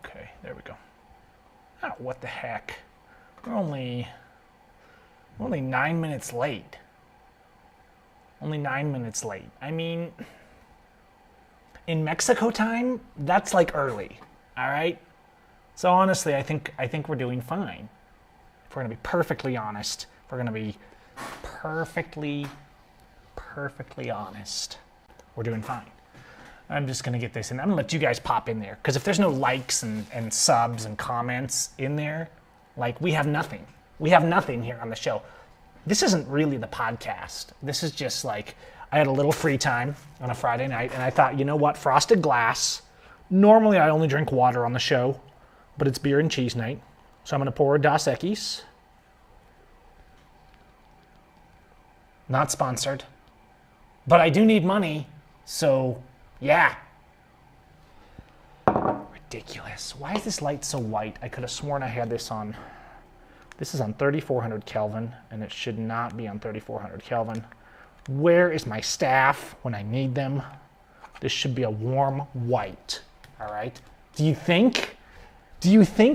Okay, there we go. Oh, what the heck? We're only 9 minutes late. Only 9 minutes late. I mean, in Mexico time, that's like early. All right. So honestly, I think we're doing fine. If we're gonna be perfectly honest, if we're gonna be perfectly honest, we're doing fine. I'm just gonna get this in. I'm gonna let you guys pop in there, because if there's no likes and subs and comments in there, like, we have nothing. We have nothing here on the show. This isn't really the podcast. This is just like, I had a little free time on a Friday night, and I thought, you know what, frosted glass. Normally I only drink water on the show, but it's beer and cheese night. So I'm gonna pour a Dos Equis. Not sponsored, but I do need money, so yeah. Ridiculous. Why is this light so white? I could have sworn I had this on. This is on 3400 Kelvin, and it should not be on 3400 Kelvin. Where is my staff when I need them? This should be a warm white, all right? Do you think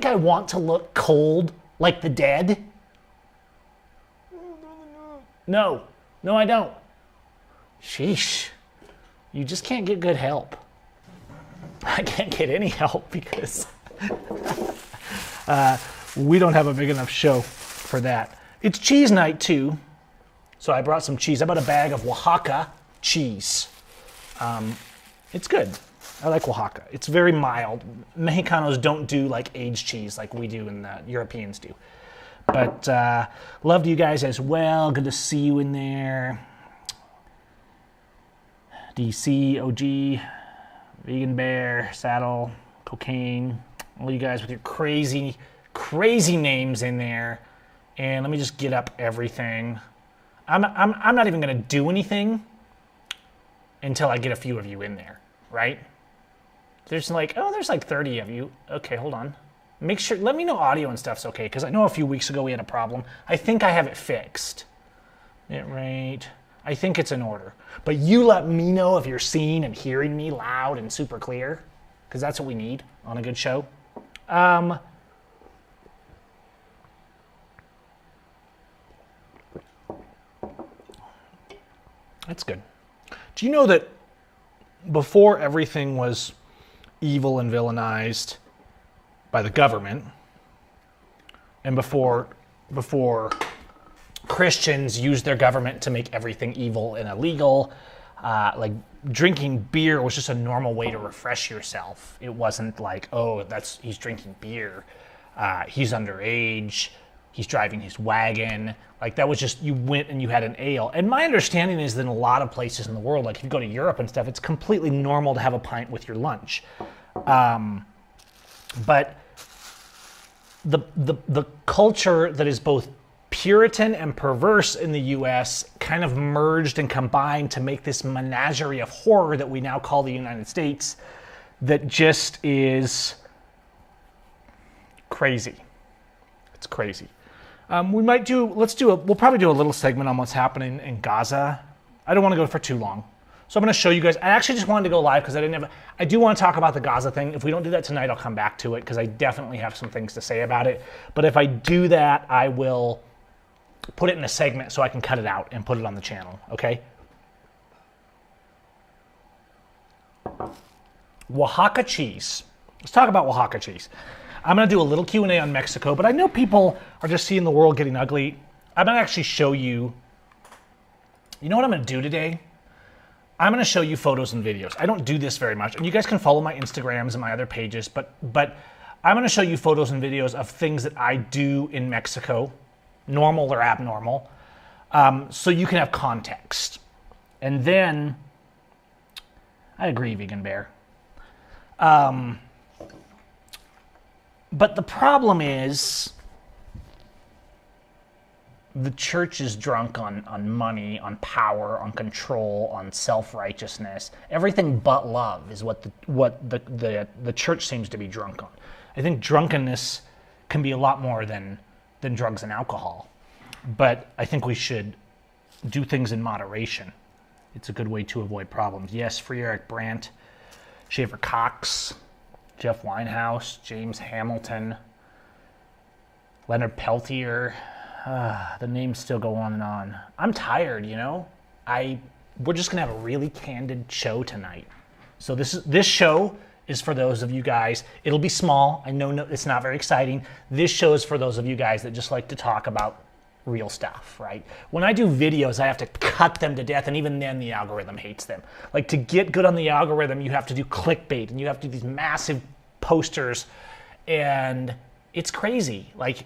I want to look cold like the dead? No, I don't. Sheesh. You just can't get good help. I can't get any help because we don't have a big enough show for that. It's cheese night too, so I brought some cheese. I bought a bag of Oaxaca cheese. It's good. I like Oaxaca. It's very mild. Mexicanos don't do like aged cheese like we do and the Europeans do. But love to you guys as well. Good to see you in there. DC, OG, Vegan Bear, Saddle, Cocaine, all you guys with your crazy names in there. And let me just get up everything. I'm not even gonna do anything until I get a few of you in there, right? There's like 30 of you. Okay, hold on. Make sure, let me know audio and stuff's okay, because I know a few weeks ago we had a problem. I think I have it fixed. Right. I think it's in order. But you let me know if you're seeing and hearing me loud and super clear, because that's what we need on a good show. That's good. Do you know that before everything was evil and villainized by the government, and before Christians used their government to make everything evil and illegal, like drinking beer was just a normal way to refresh yourself. It wasn't like, oh, he's drinking beer, he's underage, he's driving his wagon. Like, that was just, you went and you had an ale. And my understanding is that in a lot of places in the world, like if you go to Europe and stuff, it's completely normal to have a pint with your lunch. But the culture that is both Puritan and perverse in the US kind of merged and combined to make this menagerie of horror that we now call the United States, that just is crazy. It's crazy. We'll probably do a little segment on what's happening in Gaza. I don't want to go for too long. So I'm going to show you guys. I actually just wanted to go live because I do want to talk about the Gaza thing. If we don't do that tonight, I'll come back to it because I definitely have some things to say about it. But if I do that, I will put it in a segment so I can cut it out and put it on the channel, okay? Oaxaca cheese. Let's talk about Oaxaca cheese. I'm going to do a little Q&A on Mexico, but I know people are just seeing the world getting ugly. I'm going to actually show you, you know what I'm going to do today? I'm going to show you photos and videos. I don't do this very much, and you guys can follow my Instagrams and my other pages, but I'm going to show you photos and videos of things that I do in Mexico, normal or abnormal, so you can have context. And then, I agree, Vegan Bear. But the problem is the church is drunk on money, on power, on control, on self-righteousness. Everything but love is what the church seems to be drunk on. I think drunkenness can be a lot more than drugs and alcohol. But I think we should do things in moderation. It's a good way to avoid problems. Yes, Free Eric Brandt, Shaver Cox. Jeff Winehouse, James Hamilton, Leonard Peltier. The names still go on and on. I'm tired, you know? We're just gonna have a really candid show tonight. So this show is for those of you guys. It'll be small. I know it's not very exciting. This show is for those of you guys that just like to talk about real stuff, right? When I do videos, I have to cut them to death, and even then the algorithm hates them. Like, to get good on the algorithm, you have to do clickbait, and you have to do these massive posters, and it's crazy. Like,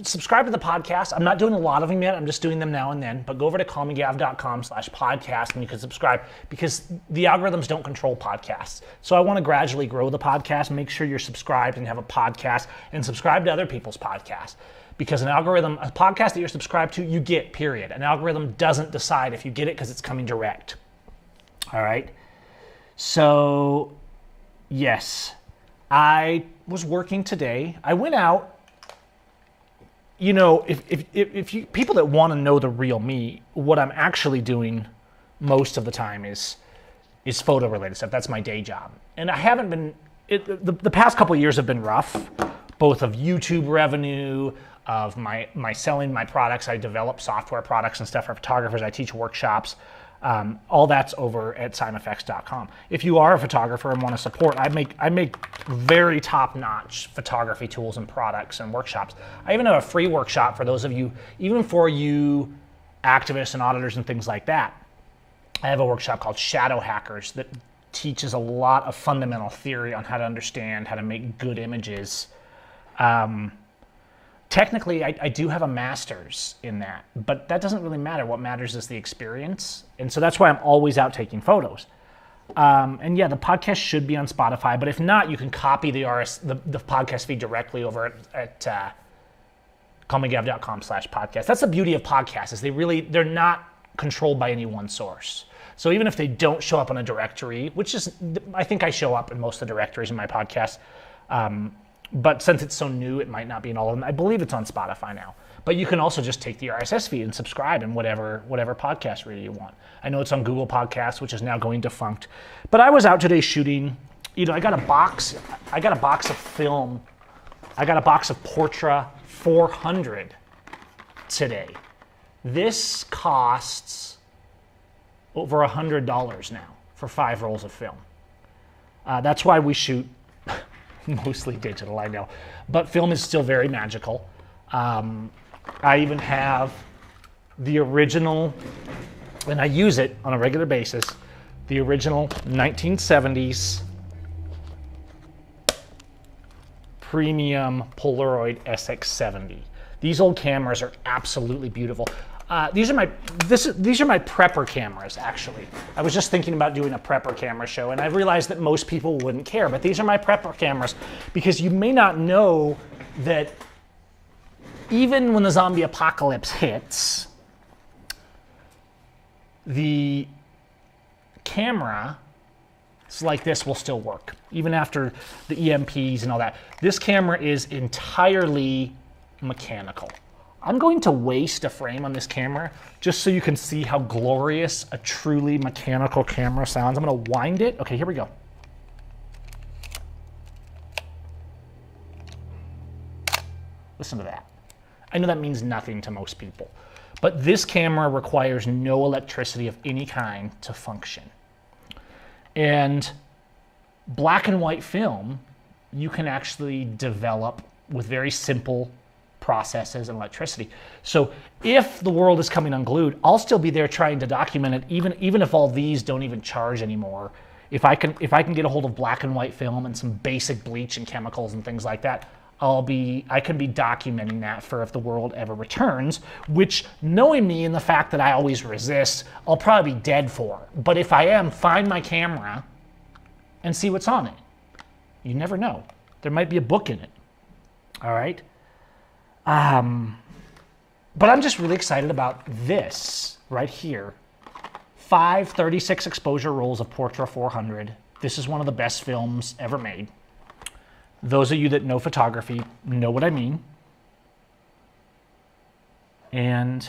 subscribe to the podcast. I'm not doing a lot of them yet. I'm just doing them now and then. But go over to callmegav.com/podcast and you can subscribe, because the algorithms don't control podcasts. So I want to gradually grow the podcast. Make sure you're subscribed and have a podcast, and subscribe to other people's podcasts. Because a podcast that you're subscribed to, you get, period. An algorithm doesn't decide if you get it because it's coming direct. All right? So, yes. I was working today. I went out. You know, if you people that want to know the real me, what I'm actually doing most of the time is photo related stuff. That's my day job, and I haven't been. The past couple of years have been rough, both of YouTube revenue, of my selling my products. I develop software products and stuff for photographers. I teach workshops. All that's over at seimfx.com. If you are a photographer and want to support, I make very top-notch photography tools and products and workshops. I even have a free workshop for those of you, even for you activists and auditors and things like that. I have a workshop called Shadow Hackers that teaches a lot of fundamental theory on how to understand how to make good images. Technically, I do have a master's in that, but that doesn't really matter. What matters is the experience. And so that's why I'm always out taking photos. And yeah, the podcast should be on Spotify, but if not, you can copy the podcast feed directly over at callmegav.com/podcast. That's the beauty of podcasts, is they're not controlled by any one source. So even if they don't show up on a directory, I think I show up in most of the directories in my podcast, but since it's so new, it might not be in all of them. I believe it's on Spotify now. But you can also just take the RSS feed and subscribe in whatever podcast reader you want. I know it's on Google Podcasts, which is now going defunct. But I was out today shooting. You know, I got a box of film. I got a box of Portra 400 today. This costs over $100 now for 5 rolls of film. That's why we shoot mostly digital, I know. But film is still very magical. I even have the original, and I use it on a regular basis, the original 1970s premium Polaroid SX70. These old cameras are absolutely beautiful. These are my prepper cameras, actually. I was just thinking about doing a prepper camera show, and I realized that most people wouldn't care, but these are my prepper cameras, because you may not know that even when the zombie apocalypse hits, the camera like this will still work, even after the EMPs and all that. This camera is entirely mechanical. I'm going to waste a frame on this camera just so you can see how glorious a truly mechanical camera sounds. I'm going to wind it. Okay, here we go. Listen to that. I know that means nothing to most people, but this camera requires no electricity of any kind to function. And black and white film, you can actually develop with very simple processes and electricity. So if the world is coming unglued, I'll still be there trying to document it, even if all these don't even charge anymore. If I can get a hold of black and white film and some basic bleach and chemicals and things like that, I can be documenting that for if the world ever returns, which, knowing me and the fact that I always resist, I'll probably be dead for. But if I am, find my camera and see what's on it. You never know. There might be a book in it. All right? But I'm just really excited about this right here. 5 36 exposure rolls of Portra 400. This is one of the best films ever made. Those of you that know photography know what I mean. And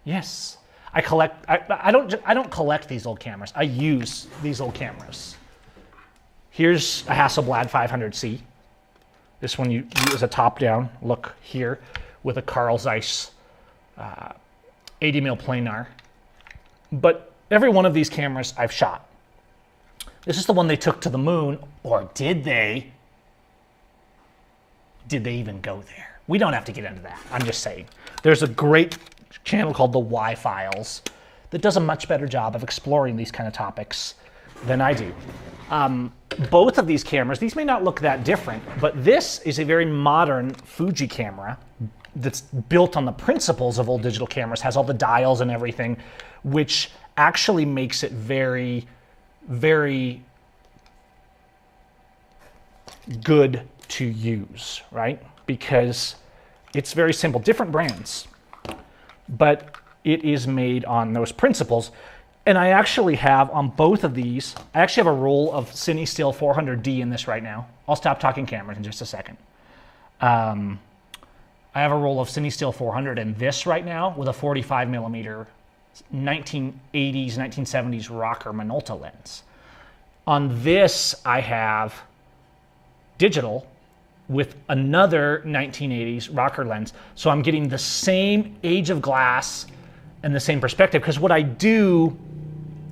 yes, I don't collect these old cameras. I use these old cameras. Here's a Hasselblad 500C. This one is a top-down look here with a Carl Zeiss 80mm planar. But every one of these cameras I've shot. This is the one they took to the moon, or did they? Did they even go there? We don't have to get into that. I'm just saying. There's a great channel called the Y Files that does a much better job of exploring these kind of topics than I do. Both of these cameras, these may not look that different, but this is a very modern Fuji camera that's built on the principles of old digital cameras, has all the dials and everything, which actually makes it very, very good to use, right? Because it's very simple. Different brands, but it is made on those principles. And I actually have, on both of these, I actually have a roll of CineStill 400D in this right now. I'll stop talking cameras in just a second. I have a roll of CineStill 400 in this right now with a 45mm 1980s, 1970s rocker Minolta lens. On this, I have digital with another 1980s rocker lens. So I'm getting the same age of glass and the same perspective, because what I do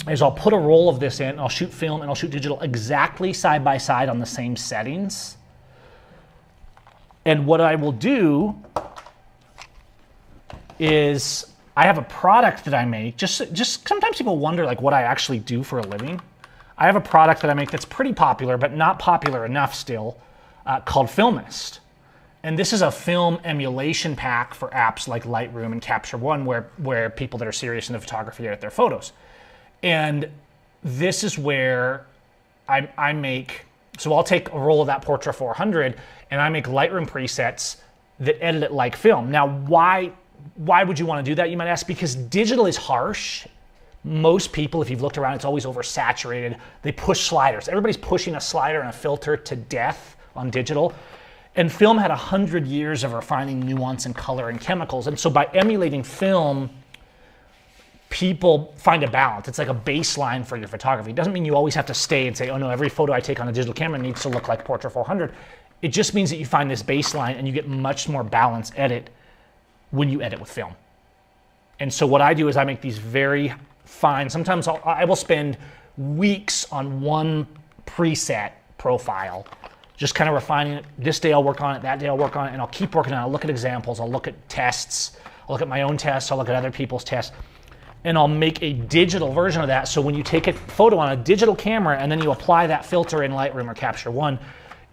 is I'll put a roll of this in, I'll shoot film and I'll shoot digital exactly side by side on the same settings. And what I will do is I have a product that I make, just sometimes people wonder like what I actually do for a living. I have a product that I make that's pretty popular, but not popular enough still, called Filmist. And this is a film emulation pack for apps like Lightroom and Capture One, where people that are serious in the photography edit their photos. And this is where I make, so I'll take a roll of that Portra 400 and I make Lightroom presets that edit it like film. Now, why would you want to do that, you might ask? Because digital is harsh. Most people, if you've looked around, it's always oversaturated. They push sliders. Everybody's pushing a slider and a filter to death on digital. And film had 100 years of refining nuance and color and chemicals. And so by emulating film, people find a balance. It's like a baseline for your photography. It doesn't mean you always have to stay and say, oh no, every photo I take on a digital camera needs to look like Portra 400. It just means that you find this baseline and you get much more balanced edit when you edit with film. And so what I do is I make these very fine, sometimes I will spend weeks on one preset profile, just kind of refining it. This day I'll work on it, that day I'll work on it, and I'll keep working on it. I'll look at examples, I'll look at tests, I'll look at my own tests, I'll look at other people's tests, and I'll make a digital version of that. So when you take a photo on a digital camera and then you apply that filter in Lightroom or Capture One,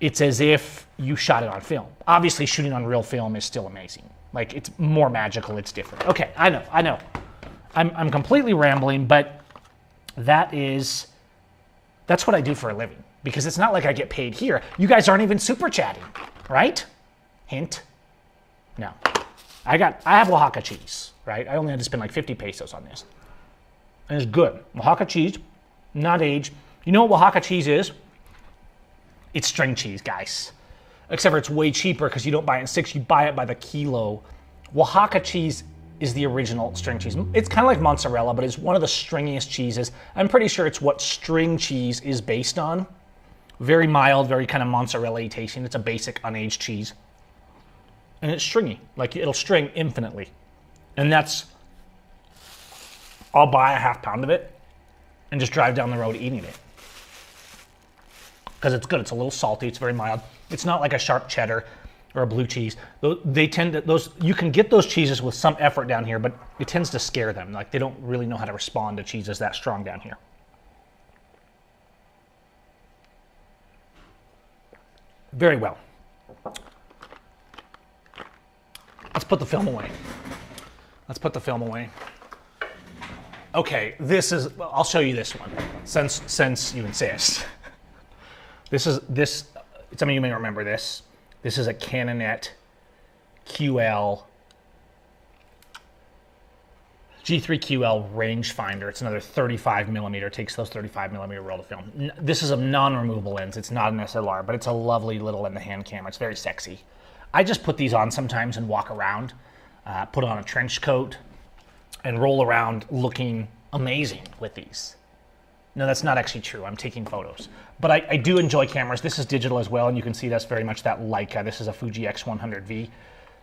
it's as if you shot it on film. Obviously shooting on real film is still amazing. Like, it's more magical, it's different. Okay, I know. I'm completely rambling, but that's what I do for a living. Because it's not like I get paid here. You guys aren't even super chatting, right? Hint. No. I have Oaxaca cheese, right? I only had to spend like 50 pesos on this. And it's good. Oaxaca cheese, not aged. You know what Oaxaca cheese is? It's string cheese, guys. Except for it's way cheaper because you don't buy it in sticks, you buy it by the kilo. Oaxaca cheese is the original string cheese. It's kind of like mozzarella, but it's one of the stringiest cheeses. I'm pretty sure it's what string cheese is based on. Very mild, very kind of mozzarella-y tasting. It's a basic unaged cheese. And it's stringy, like it'll string infinitely. And I'll buy a half pound of it and just drive down the road eating it. Because it's good, it's a little salty, it's very mild. It's not like a sharp cheddar or a blue cheese. You can get those cheeses with some effort down here, but it tends to scare them. Like they don't really know how to respond to cheeses that strong down here. Very well. Let's put the film away. Okay, I'll show you this one, since you insist. Some of you may remember this. This is a Canonet QL, G3QL rangefinder. It's another 35mm, takes those 35mm roll of film. This is a non-removable lens. It's not an SLR, but it's a lovely little in-the-hand camera. It's very sexy. I just put these on sometimes and walk around, put on a trench coat, and roll around looking amazing with these. No, that's not actually true. I'm taking photos. But I do enjoy cameras. This is digital as well, and you can see that's very much that Leica. This is a Fuji X100V.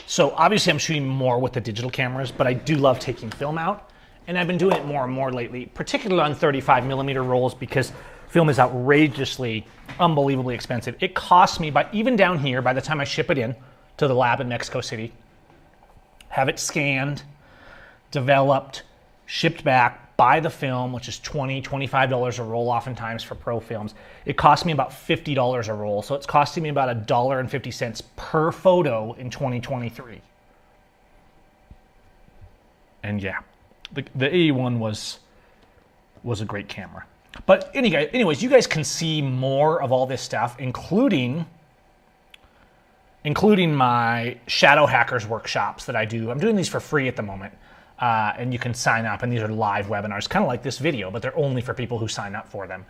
So obviously I'm shooting more with the digital cameras, but I do love taking film out. And I've been doing it more and more lately, particularly on 35mm rolls, because film is outrageously, unbelievably expensive. It costs me, even down here, by the time I ship it in to the lab in Mexico City, have it scanned, developed, shipped back, buy the film, which is $20, $25 a roll oftentimes for pro films. It costs me about $50 a roll, so it's costing me about $1.50 per photo in 2023. And yeah, the AE1 was a great camera. But anyways, you guys can see more of all this stuff, including my shadow hackers workshops that I do. I'm doing these for free at the moment. And you can sign up, and these are live webinars, kind of like this video, but they're only for people who sign up for them.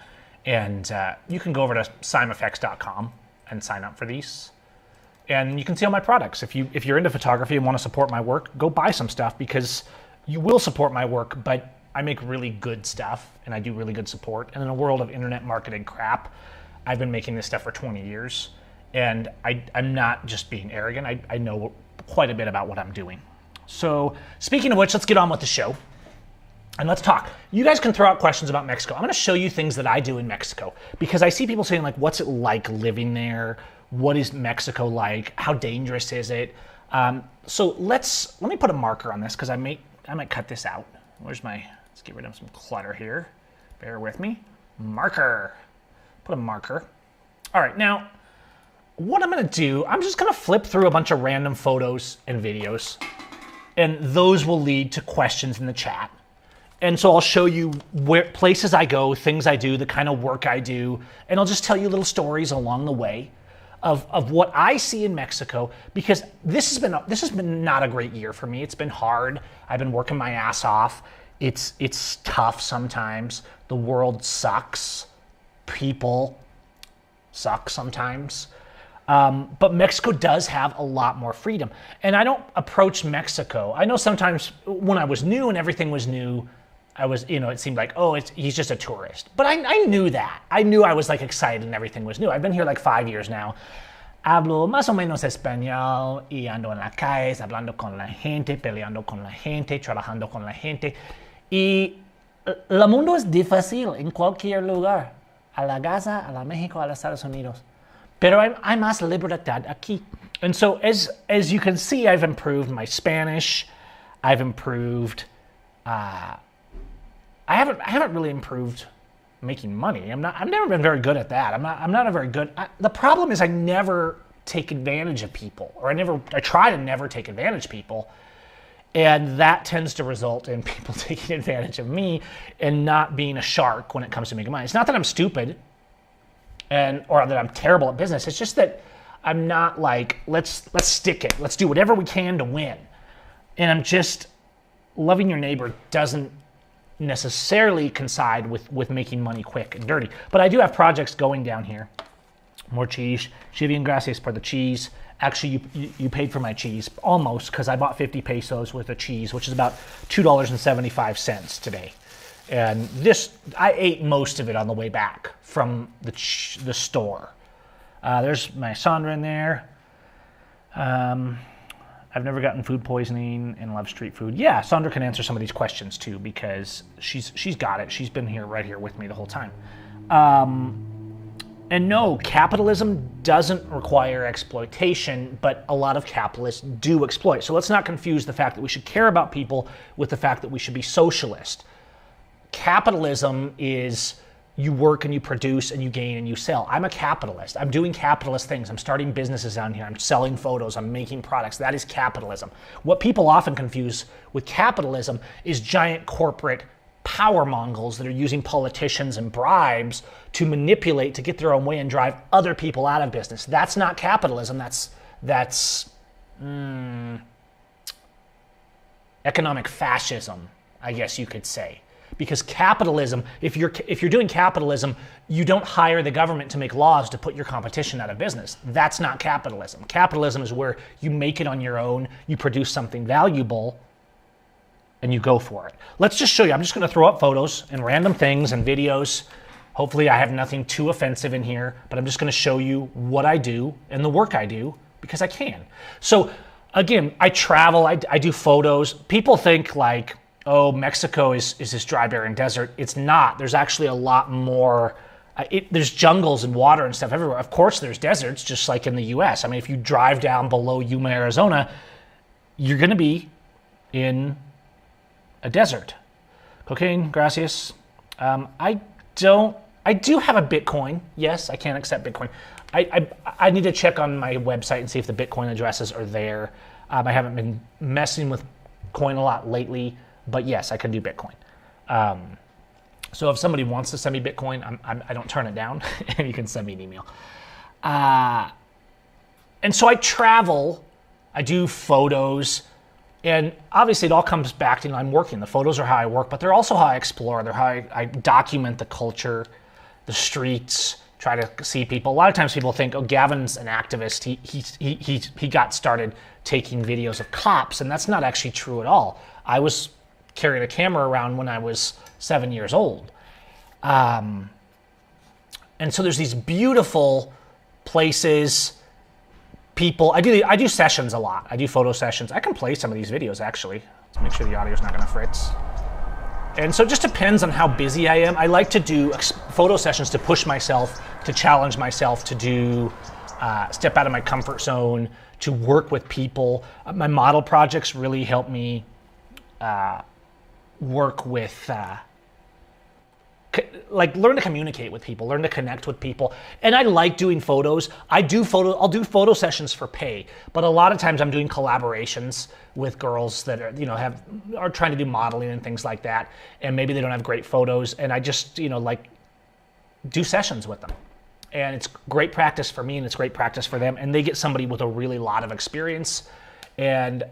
And you can go over to seimeffects.com and sign up for these. And you can see all my products. If you're into photography and want to support my work, go buy some stuff, because you will support my work, but I make really good stuff, and I do really good support. And in a world of internet marketing crap, I've been making this stuff for 20 years. And I'm not just being arrogant. I know quite a bit about what I'm doing. So speaking of which, let's get on with the show and let's talk. You guys can throw out questions about Mexico. I'm going to show you things that I do in Mexico, because I see people saying, like, what's it like living there? What is Mexico like? How dangerous is it? So let me put a marker on this, because I might cut this out. Let's get rid of some clutter here. Bear with me. Marker. Put a marker. All right, now what I'm going to do, I'm just going to flip through a bunch of random photos and videos. And those will lead to questions in the chat. And so I'll show you places I go, things I do, the kind of work I do, and I'll just tell you little stories along the way of what I see in Mexico, because this has been not a great year for me. It's been hard. I've been working my ass off. It's tough sometimes. The world sucks. People suck sometimes. But Mexico does have a lot more freedom. And I don't approach Mexico. I know sometimes when I was new and everything was new, it seemed like, oh, he's just a tourist. But I knew that. I knew I was like excited and everything was new. I've been here like 5 years now. Hablo más o menos español y ando en las calles hablando con la gente, peleando con la gente, trabajando con la gente. Y el mundo es difícil en cualquier lugar. A la Gaza, a la México, a los Estados Unidos. Pero hay más libertad aquí. And so as you can see, I've improved my Spanish. I've improved, I haven't really improved making money. I've never been very good at that. I'm not a very good, the problem is I never take advantage of people, or I try to never take advantage of people. And that tends to result in people taking advantage of me and not being a shark when it comes to making money. It's not that I'm stupid or that I'm terrible at business. It's just that I'm not like, let's stick it. Let's do whatever we can to win. And I'm just, loving your neighbor doesn't necessarily coincide with making money quick and dirty. But I do have projects going down here. More cheese. Bien gracias por the cheese. Actually, you paid for my cheese, almost, because I bought 50 pesos worth of cheese, which is about $2.75 today. And I ate most of it on the way back from the store. There's my Sandra in there. I've never gotten food poisoning and love street food. Yeah, Sandra can answer some of these questions too, because she's got it. She's been here right here with me the whole time. And no, capitalism doesn't require exploitation, but a lot of capitalists do exploit. So let's not confuse the fact that we should care about people with the fact that we should be socialist. Capitalism is you work and you produce and you gain and you sell. I'm a capitalist. I'm doing capitalist things. I'm starting businesses down here. I'm selling photos. I'm making products. That is capitalism. What people often confuse with capitalism is giant corporate power mongrels that are using politicians and bribes to manipulate to get their own way and drive other people out of business. That's not capitalism. That's economic fascism, I guess you could say. Because capitalism, if you're doing capitalism, you don't hire the government to make laws to put your competition out of business. That's not capitalism. Capitalism is where you make it on your own, you produce something valuable, and you go for it. Let's just show you. I'm just going to throw up photos and random things and videos. Hopefully I have nothing too offensive in here, but I'm just going to show you what I do and the work I do because I can. So again, I travel, I do photos. People think like, oh, Mexico is this dry, barren desert. It's not. There's actually a lot more. There's jungles and water and stuff everywhere. Of course, there's deserts, just like in the U.S. I mean, if you drive down below Yuma, Arizona, you're going to be in a desert. Cocaine, gracias. I do have a Bitcoin. Yes, I can accept Bitcoin. I need to check on my website and see if the Bitcoin addresses are there. I haven't been messing with coin a lot lately, but yes, I can do Bitcoin. So if somebody wants to send me Bitcoin, I don't turn it down, and you can send me an email. And so I travel, I do photos, and obviously it all comes back to, I'm working. The photos are how I work, but they're also how I explore. They're how I document the culture, the streets, try to see people. A lot of times people think, oh, Gavin's an activist. He got started taking videos of cops, and that's not actually true at all. I was carrying a camera around when I was 7 years old. And so there's these beautiful places, people. I do sessions a lot. I do photo sessions. I can play some of these videos, actually. Let's make sure the audio's not going to fritz. And so it just depends on how busy I am. I like to do photo sessions to push myself, to challenge myself, to do step out of my comfort zone, to work with people. My model projects really help me work with, learn to communicate with people, learn to connect with people. And I like doing photos. I'll do photo sessions for pay, but a lot of times I'm doing collaborations with girls that are trying to do modeling and things like that. And maybe they don't have great photos, and I just, do sessions with them. And it's great practice for me, and it's great practice for them. And they get somebody with a really lot of experience. And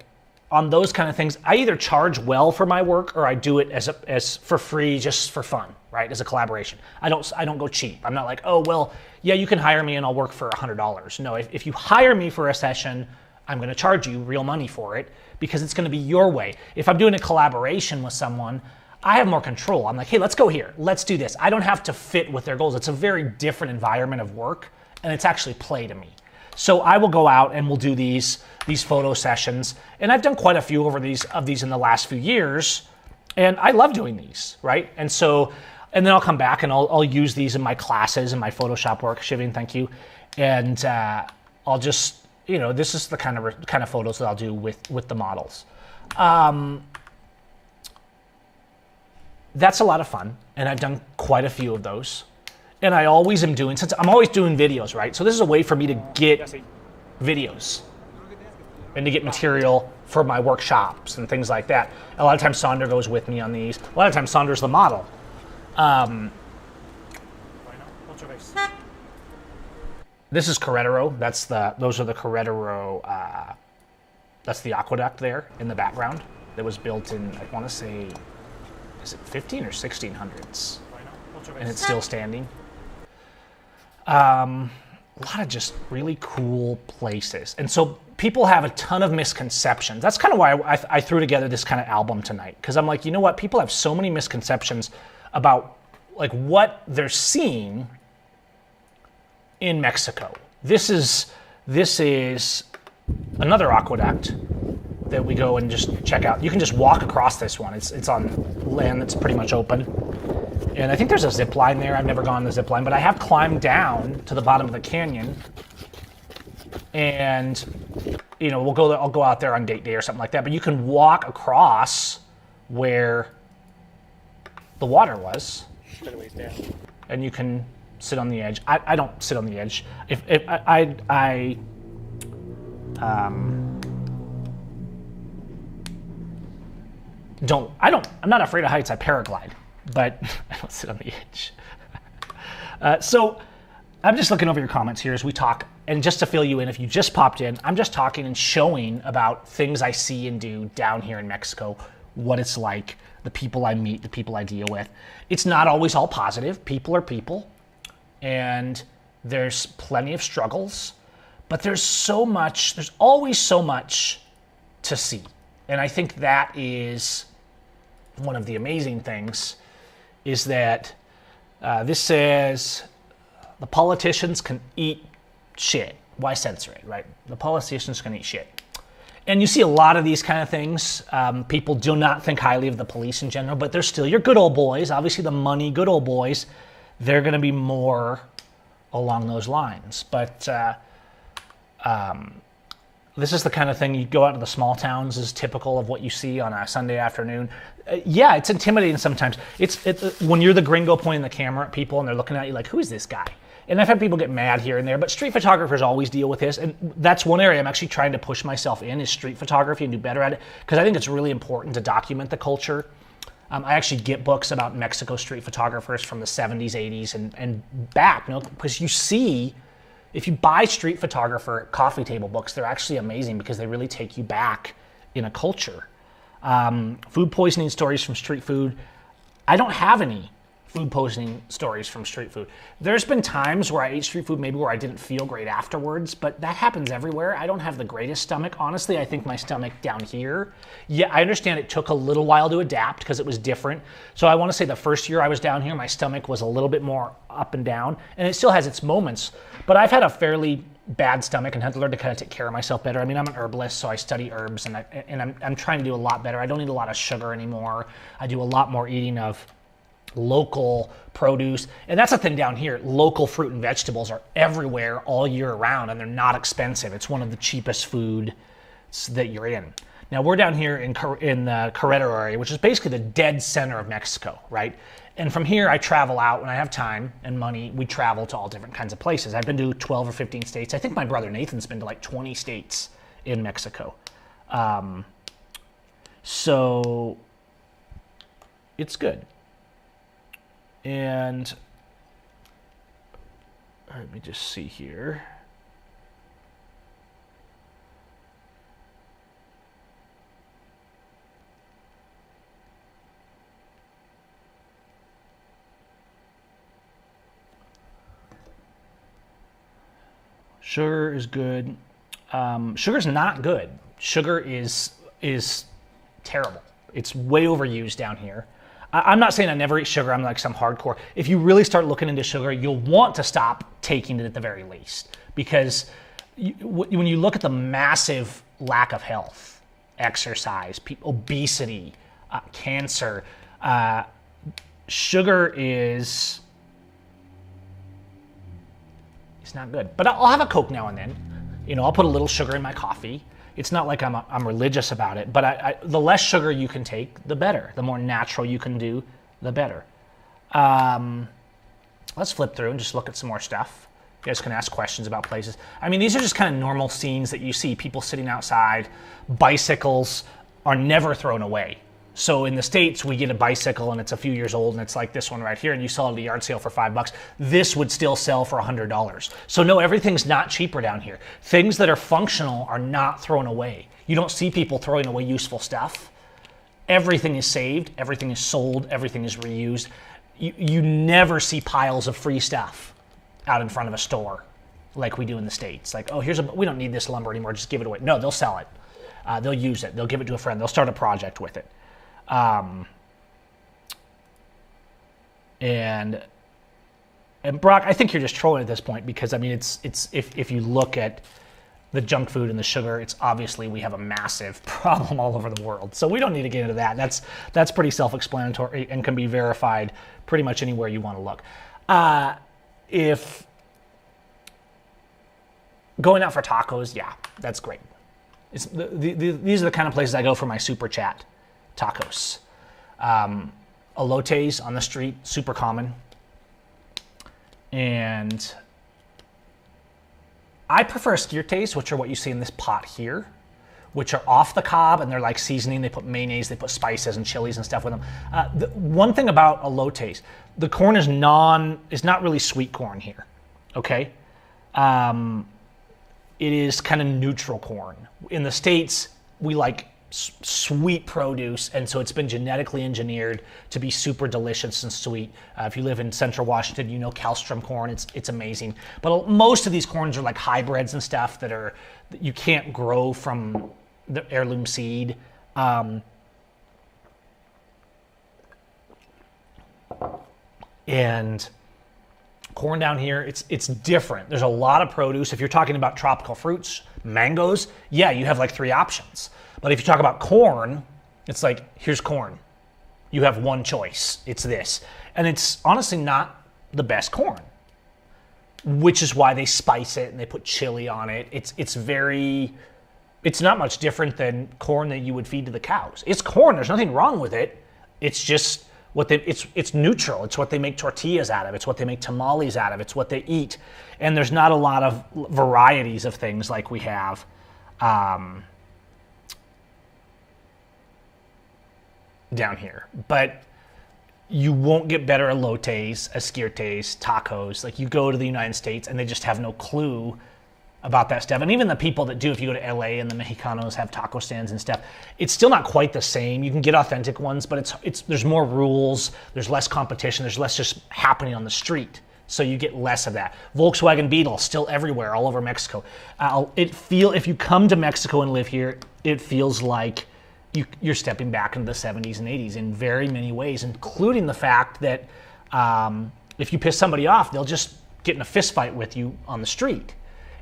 on those kind of things, I either charge well for my work or I do it as for free, just for fun, right? As a collaboration. I don't go cheap. I'm not like, oh, well, yeah, you can hire me and I'll work for $100. No, if you hire me for a session, I'm going to charge you real money for it because it's going to be your way. If I'm doing a collaboration with someone, I have more control. I'm like, hey, let's go here. Let's do this. I don't have to fit with their goals. It's a very different environment of work, and it's actually play to me. So I will go out and we'll do these photo sessions, and I've done quite a few of these in the last few years, and I love doing these, right? And then I'll come back and I'll use these in my classes and my Photoshop work. Shivian, thank you. And I'll just, this is the kind of photos that I'll do with the models. That's a lot of fun, and I've done quite a few of those. And I always am doing, since I'm always doing videos, right? So this is a way for me to get videos and to get material for my workshops and things like that. A lot of times Sonder goes with me on these. A lot of times Sonder's the model. This is Querétaro. Those are the Querétaro, that's the aqueduct there in the background that was built in, I want to say, is it 15 or 1600s? And it's still standing. A lot of just really cool places. And so people have a ton of misconceptions. That's kind of why I threw together this kind of album tonight. Because I'm like, you know what? People have so many misconceptions about what they're seeing in Mexico. This is another aqueduct that we go and just check out. You can just walk across this one. It's on land that's pretty much open. And I think there's a zip line there. I've never gone on the zip line, but I have climbed down to the bottom of the canyon. And, I'll go out there on date day or something like that. But you can walk across where the water was. And you can sit on the edge. I don't sit on the edge. I'm not afraid of heights. I paraglide. But I don't sit on the edge. So I'm just looking over your comments here as we talk. And just to fill you in, if you just popped in, I'm just talking and showing about things I see and do down here in Mexico, what it's like, the people I meet, the people I deal with. It's not always all positive. People are people. And there's plenty of struggles. But there's always so much to see. And I think that is one of the amazing things is that this says the politicians can eat shit. Why censor it, right? The politicians can eat shit. And you see a lot of these kind of things. People do not think highly of the police in general, but they're still your good old boys. Obviously, the money, good old boys, they're going to be more along those lines. But this is the kind of thing you go out to the small towns is typical of what you see on a Sunday afternoon. Yeah, it's intimidating sometimes. It's when you're the gringo pointing the camera at people and they're looking at you like, who is this guy? And I've had people get mad here and there, but street photographers always deal with this. And that's one area I'm actually trying to push myself in is street photography and do better at it because I think it's really important to document the culture. I actually get books about Mexico street photographers from the 70s, 80s, and back, because you see, if you buy street photographer coffee table books, they're actually amazing because they really take you back in a culture. Food poisoning stories from street food. I don't have any food poisoning stories from street food. There's been times where I ate street food maybe where I didn't feel great afterwards, but that happens everywhere. I don't have the greatest stomach. Honestly, I think my stomach down here, yeah, I understand it took a little while to adapt because it was different. So I want to say the first year I was down here, my stomach was a little bit more up and down, and it still has its moments, but I've had a fairly bad stomach and had to learn to kind of take care of myself better. I mean, I'm an herbalist, so I study herbs, and I'm trying to do a lot better. I don't eat a lot of sugar anymore. I do a lot more eating of local produce, and that's the thing down here. Local fruit and vegetables are everywhere all year round, and they're not expensive. It's one of the cheapest foods that you're in. Now we're down here in the Querétaro area, which is basically the dead center of Mexico, right? And from here I travel out when I have time and money. We travel to all different kinds of places. I've been to 12 or 15 states. I think my brother Nathan's been to like 20 states in Mexico. So it's good. And let me just see here. Sugar is good. Sugar's not good. Sugar is terrible. It's way overused down here. I'm not saying I never eat sugar. I'm like some hardcore. If you really start looking into sugar, you'll want to stop taking it at the very least. Because when you look at the massive lack of health, exercise, obesity, cancer, sugar is it's not good. But I'll have a Coke now and then. I'll put a little sugar in my coffee. It's not like I'm religious about it, but the less sugar you can take, the better. The more natural you can do, the better. Let's flip through and just look at some more stuff. You guys can ask questions about places. I mean, these are just kind of normal scenes that you see. People sitting outside. Bicycles are never thrown away. So in the States, we get a bicycle and it's a few years old and it's like this one right here and you sell it at a yard sale for $5. This would still sell for $100. So no, everything's not cheaper down here. Things that are functional are not thrown away. You don't see people throwing away useful stuff. Everything is saved, everything is sold, everything is reused. You never see piles of free stuff out in front of a store like we do in the States. Like, oh, we don't need this lumber anymore, just give it away. No, they'll sell it. They'll use it. They'll give it to a friend. They'll start a project with it. And Brock, I think you're just trolling at this point because I mean it's if you look at the junk food and the sugar, it's obviously we have a massive problem all over the world. So we don't need to get into that. That's pretty self-explanatory and can be verified pretty much anywhere you want to look. If going out for tacos, yeah, that's great. These are the kind of places I go for my super chat tacos. Elotes on the street, super common. And I prefer esquirtes, which are what you see in this pot here, which are off the cob and they're like seasoning. They put mayonnaise, they put spices and chilies and stuff with them. The one thing about elotes, the corn is not really sweet corn here, okay? It is kind of neutral corn. In the States, we like sweet produce, and so it's been genetically engineered to be super delicious and sweet. If you live in central Washington, you know Calstrom corn. It's amazing. But most of these corns are like hybrids and stuff that you can't grow from the heirloom seed. And corn down here, it's different. There's a lot of produce. If you're talking about tropical fruits, mangoes, yeah, you have like 3 options. But if you talk about corn, it's like, here's corn. You have one choice. It's this. And it's honestly not the best corn, which is why they spice it and they put chili on it. It's not much different than corn that you would feed to the cows. It's corn. There's nothing wrong with it. It's just it's neutral. It's what they make tortillas out of. It's what they make tamales out of. It's what they eat. And there's not a lot of varieties of things like we have down here. But you won't get better elotes, esquirtes, tacos. Like, you go to the United States and they just have no clue about that stuff. And even the people that do, if you go to LA and the Mexicanos have taco stands and stuff, it's still not quite the same. You can get authentic ones, but there's more rules, there's less competition, there's less just happening on the street. So you get less of that. Volkswagen Beetle, still everywhere, all over Mexico. If you come to Mexico and live here, it feels like you're stepping back into the 70s and 80s in very many ways, including the fact that if you piss somebody off, they'll just get in a fist fight with you on the street.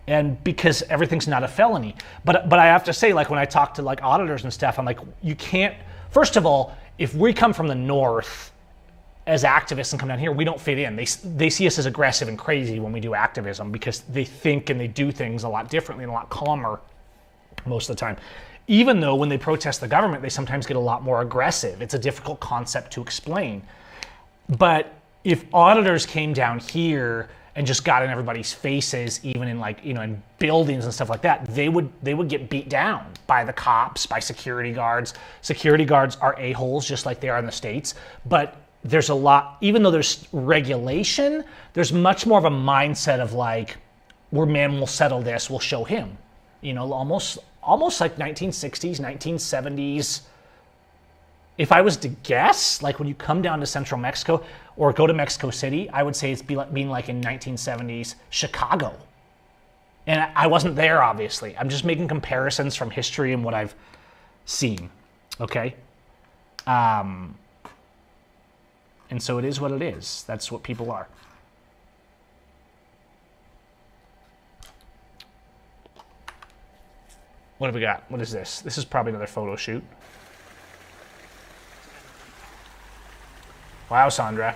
And because everything's not a felony. But I have to say, like, when I talk to like auditors and stuff, I'm like, you can't, first of all, if we come from the north as activists and come down here, we don't fit in. They see us as aggressive and crazy when we do activism because they think and they do things a lot differently and a lot calmer most of the time. Even though when they protest the government, they sometimes get a lot more aggressive. It's a difficult concept to explain. But if auditors came down here and just got in everybody's faces, even in like, in buildings and stuff like that, they would get beat down by the cops, by security guards. Security guards are a-holes just like they are in the States. But there's a lot, even though there's regulation, there's much more of a mindset of like, we're man, we'll settle this, we'll show him. Almost like 1960s, 1970s. If I was to guess, like when you come down to central Mexico or go to Mexico City, I would say it's being like in 1970s Chicago. And I wasn't there, obviously. I'm just making comparisons from history and what I've seen, okay? And so it is what it is. That's what people are. What have we got? What is this? This is probably another photo shoot. Wow, Sandra.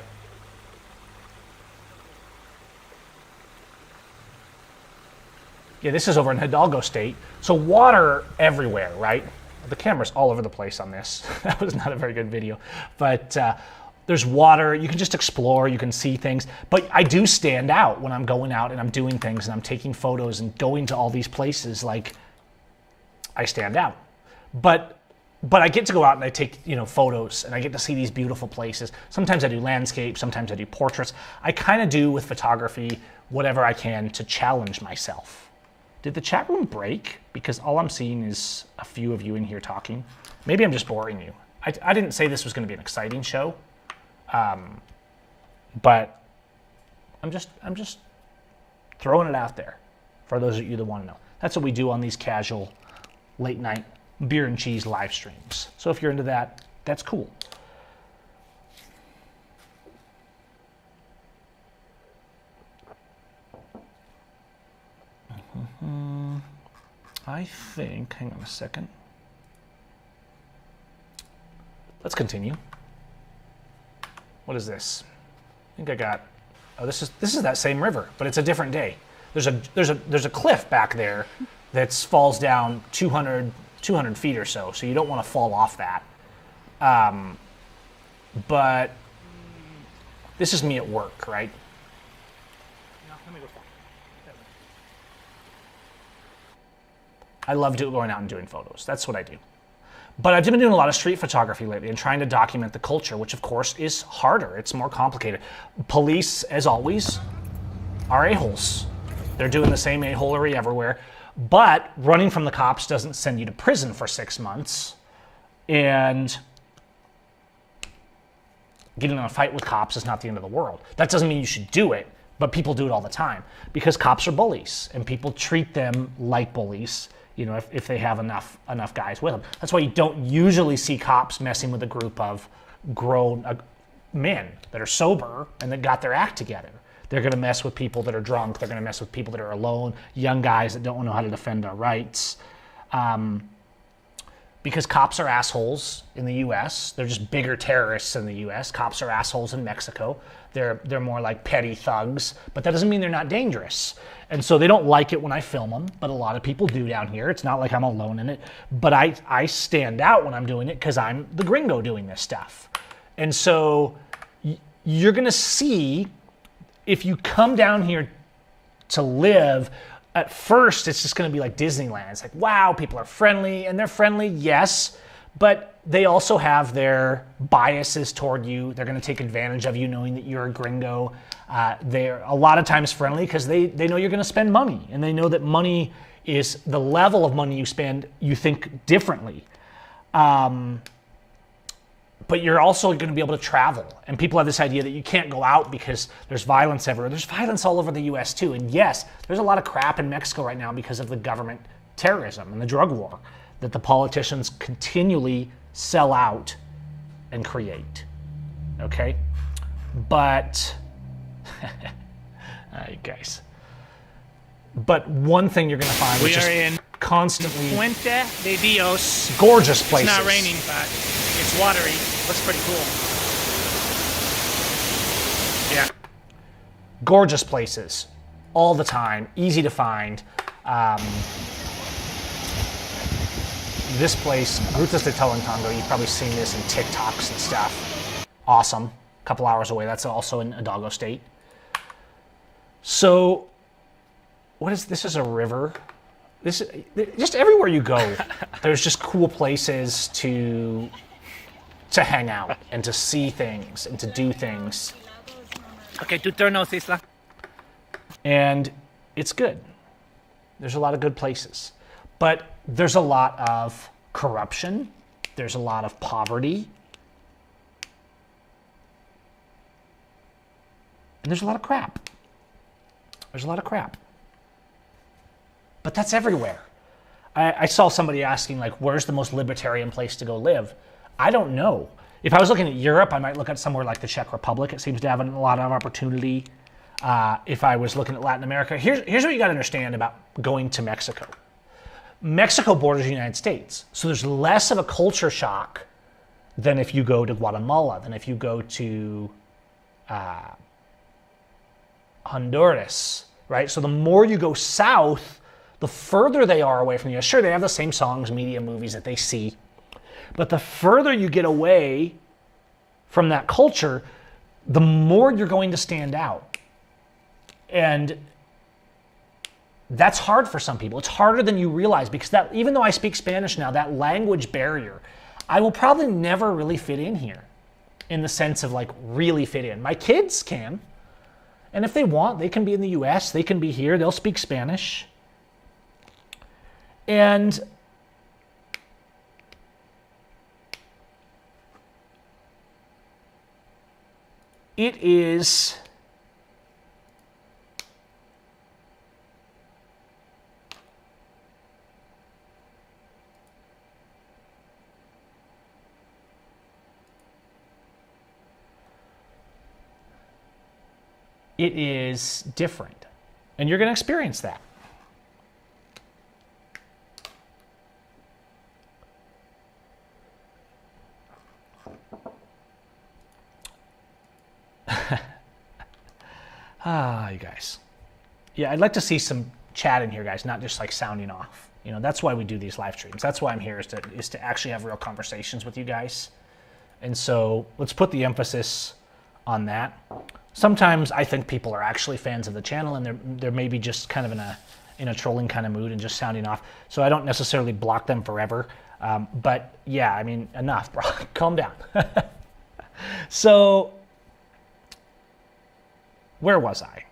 Yeah, this is over in Hidalgo State. So water everywhere, right? The camera's all over the place on this. That was not a very good video. But there's water. You can just explore. You can see things. But I do stand out when I'm going out and I'm doing things and I'm taking photos and going to all these places. Like, I stand out. But I get to go out and I take, photos and I get to see these beautiful places. Sometimes I do landscape, sometimes I do portraits. I kind of do with photography whatever I can to challenge myself. Did the chat room break? Because all I'm seeing is a few of you in here talking. Maybe I'm just boring you. I didn't say this was going to be an exciting show, but I'm just throwing it out there for those of you that want to know. That's what we do on these casual late night beer and cheese live streams. So if you're into that, that's cool. I think, hang on a second. Let's continue. What is this? I think I got, oh, this is that same river, but it's a different day. There's a cliff back there that falls down 200 feet or so you don't want to fall off that. But this is me at work, right? I love going out and doing photos. That's what I do. But I've been doing a lot of street photography lately and trying to document the culture, which of course is harder. It's more complicated. Police, as always, are a-holes. They're doing the same a-holery everywhere. But running from the cops doesn't send you to prison for 6 months. And getting in a fight with cops is not the end of the world. That doesn't mean you should do it, but people do it all the time because cops are bullies and people treat them like bullies, if they have enough guys with them. That's why you don't usually see cops messing with a group of grown men that are sober and that got their act together. They're going to mess with people that are drunk. They're going to mess with people that are alone, young guys that don't know how to defend our rights. Because cops are assholes in the U.S. They're just bigger terrorists in the U.S. Cops are assholes in Mexico. They're more like petty thugs, but that doesn't mean they're not dangerous. And so they don't like it when I film them, but a lot of people do down here. It's not like I'm alone in it. But I stand out when I'm doing it because I'm the gringo doing this stuff. And so you're going to see, if you come down here to live, at first it's just going to be like Disneyland. It's like, wow, people are friendly, and they're friendly, yes, but they also have their biases toward you. They're going to take advantage of you knowing that you're a gringo. They're a lot of times friendly because they know you're going to spend money, and they know that money is the level of money you spend, you think differently. But you're also going to be able to travel. And people have this idea that you can't go out because there's violence everywhere. There's violence all over the US too. And yes, there's a lot of crap in Mexico right now because of the government terrorism and the drug war that the politicians continually sell out and create. Okay? But, you guys. But one thing you're going to find we are in constantly Puente de Dios. Gorgeous places. It's not raining, but it's watery. Looks pretty cool. Yeah. Gorgeous places all the time, easy to find. This place, Grutas de Tolantongo, you've probably seen this in TikToks and stuff. Awesome. A couple hours away. That's also in Hidalgo State. So, what is this? Is a river. This just everywhere you go, there's just cool places to hang out and to see things and to do things. Okay, tu turno, Isla. And it's good. There's a lot of good places. But there's a lot of corruption. There's a lot of poverty. And there's a lot of crap. There's a lot of crap. But that's everywhere. I saw somebody asking, like, where's the most libertarian place to go live? I don't know. If I was looking at Europe, I might look at somewhere like the Czech Republic. It seems to have a lot of opportunity. If I was looking at Latin America, here's what you got to understand about going to Mexico. Mexico borders the United States, so there's less of a culture shock than if you go to Guatemala, than if you go to Honduras, right? So the more you go south, the further they are away from the US. Sure, they have the same songs, media, movies that they see, but the further you get away from that culture, the more you're going to stand out. And that's hard for some people. It's harder than you realize because that, even though I speak Spanish now, that language barrier, I will probably never really fit in here in the sense of like really fit in. My kids can. And if they want, they can be in the US, they can be here, they'll speak Spanish. And it is different. And you're going to experience that. You guys. Yeah, I'd like to see some chat in here, guys, not just like sounding off. You know, that's why we do these live streams. That's why I'm here, is to actually have real conversations with you guys. And so let's put the emphasis on that. Sometimes I think people are actually fans of the channel and they're maybe just kind of in a trolling kind of mood and just sounding off. So I don't necessarily block them forever. But yeah, I mean, enough, bro. Calm down. So where was I?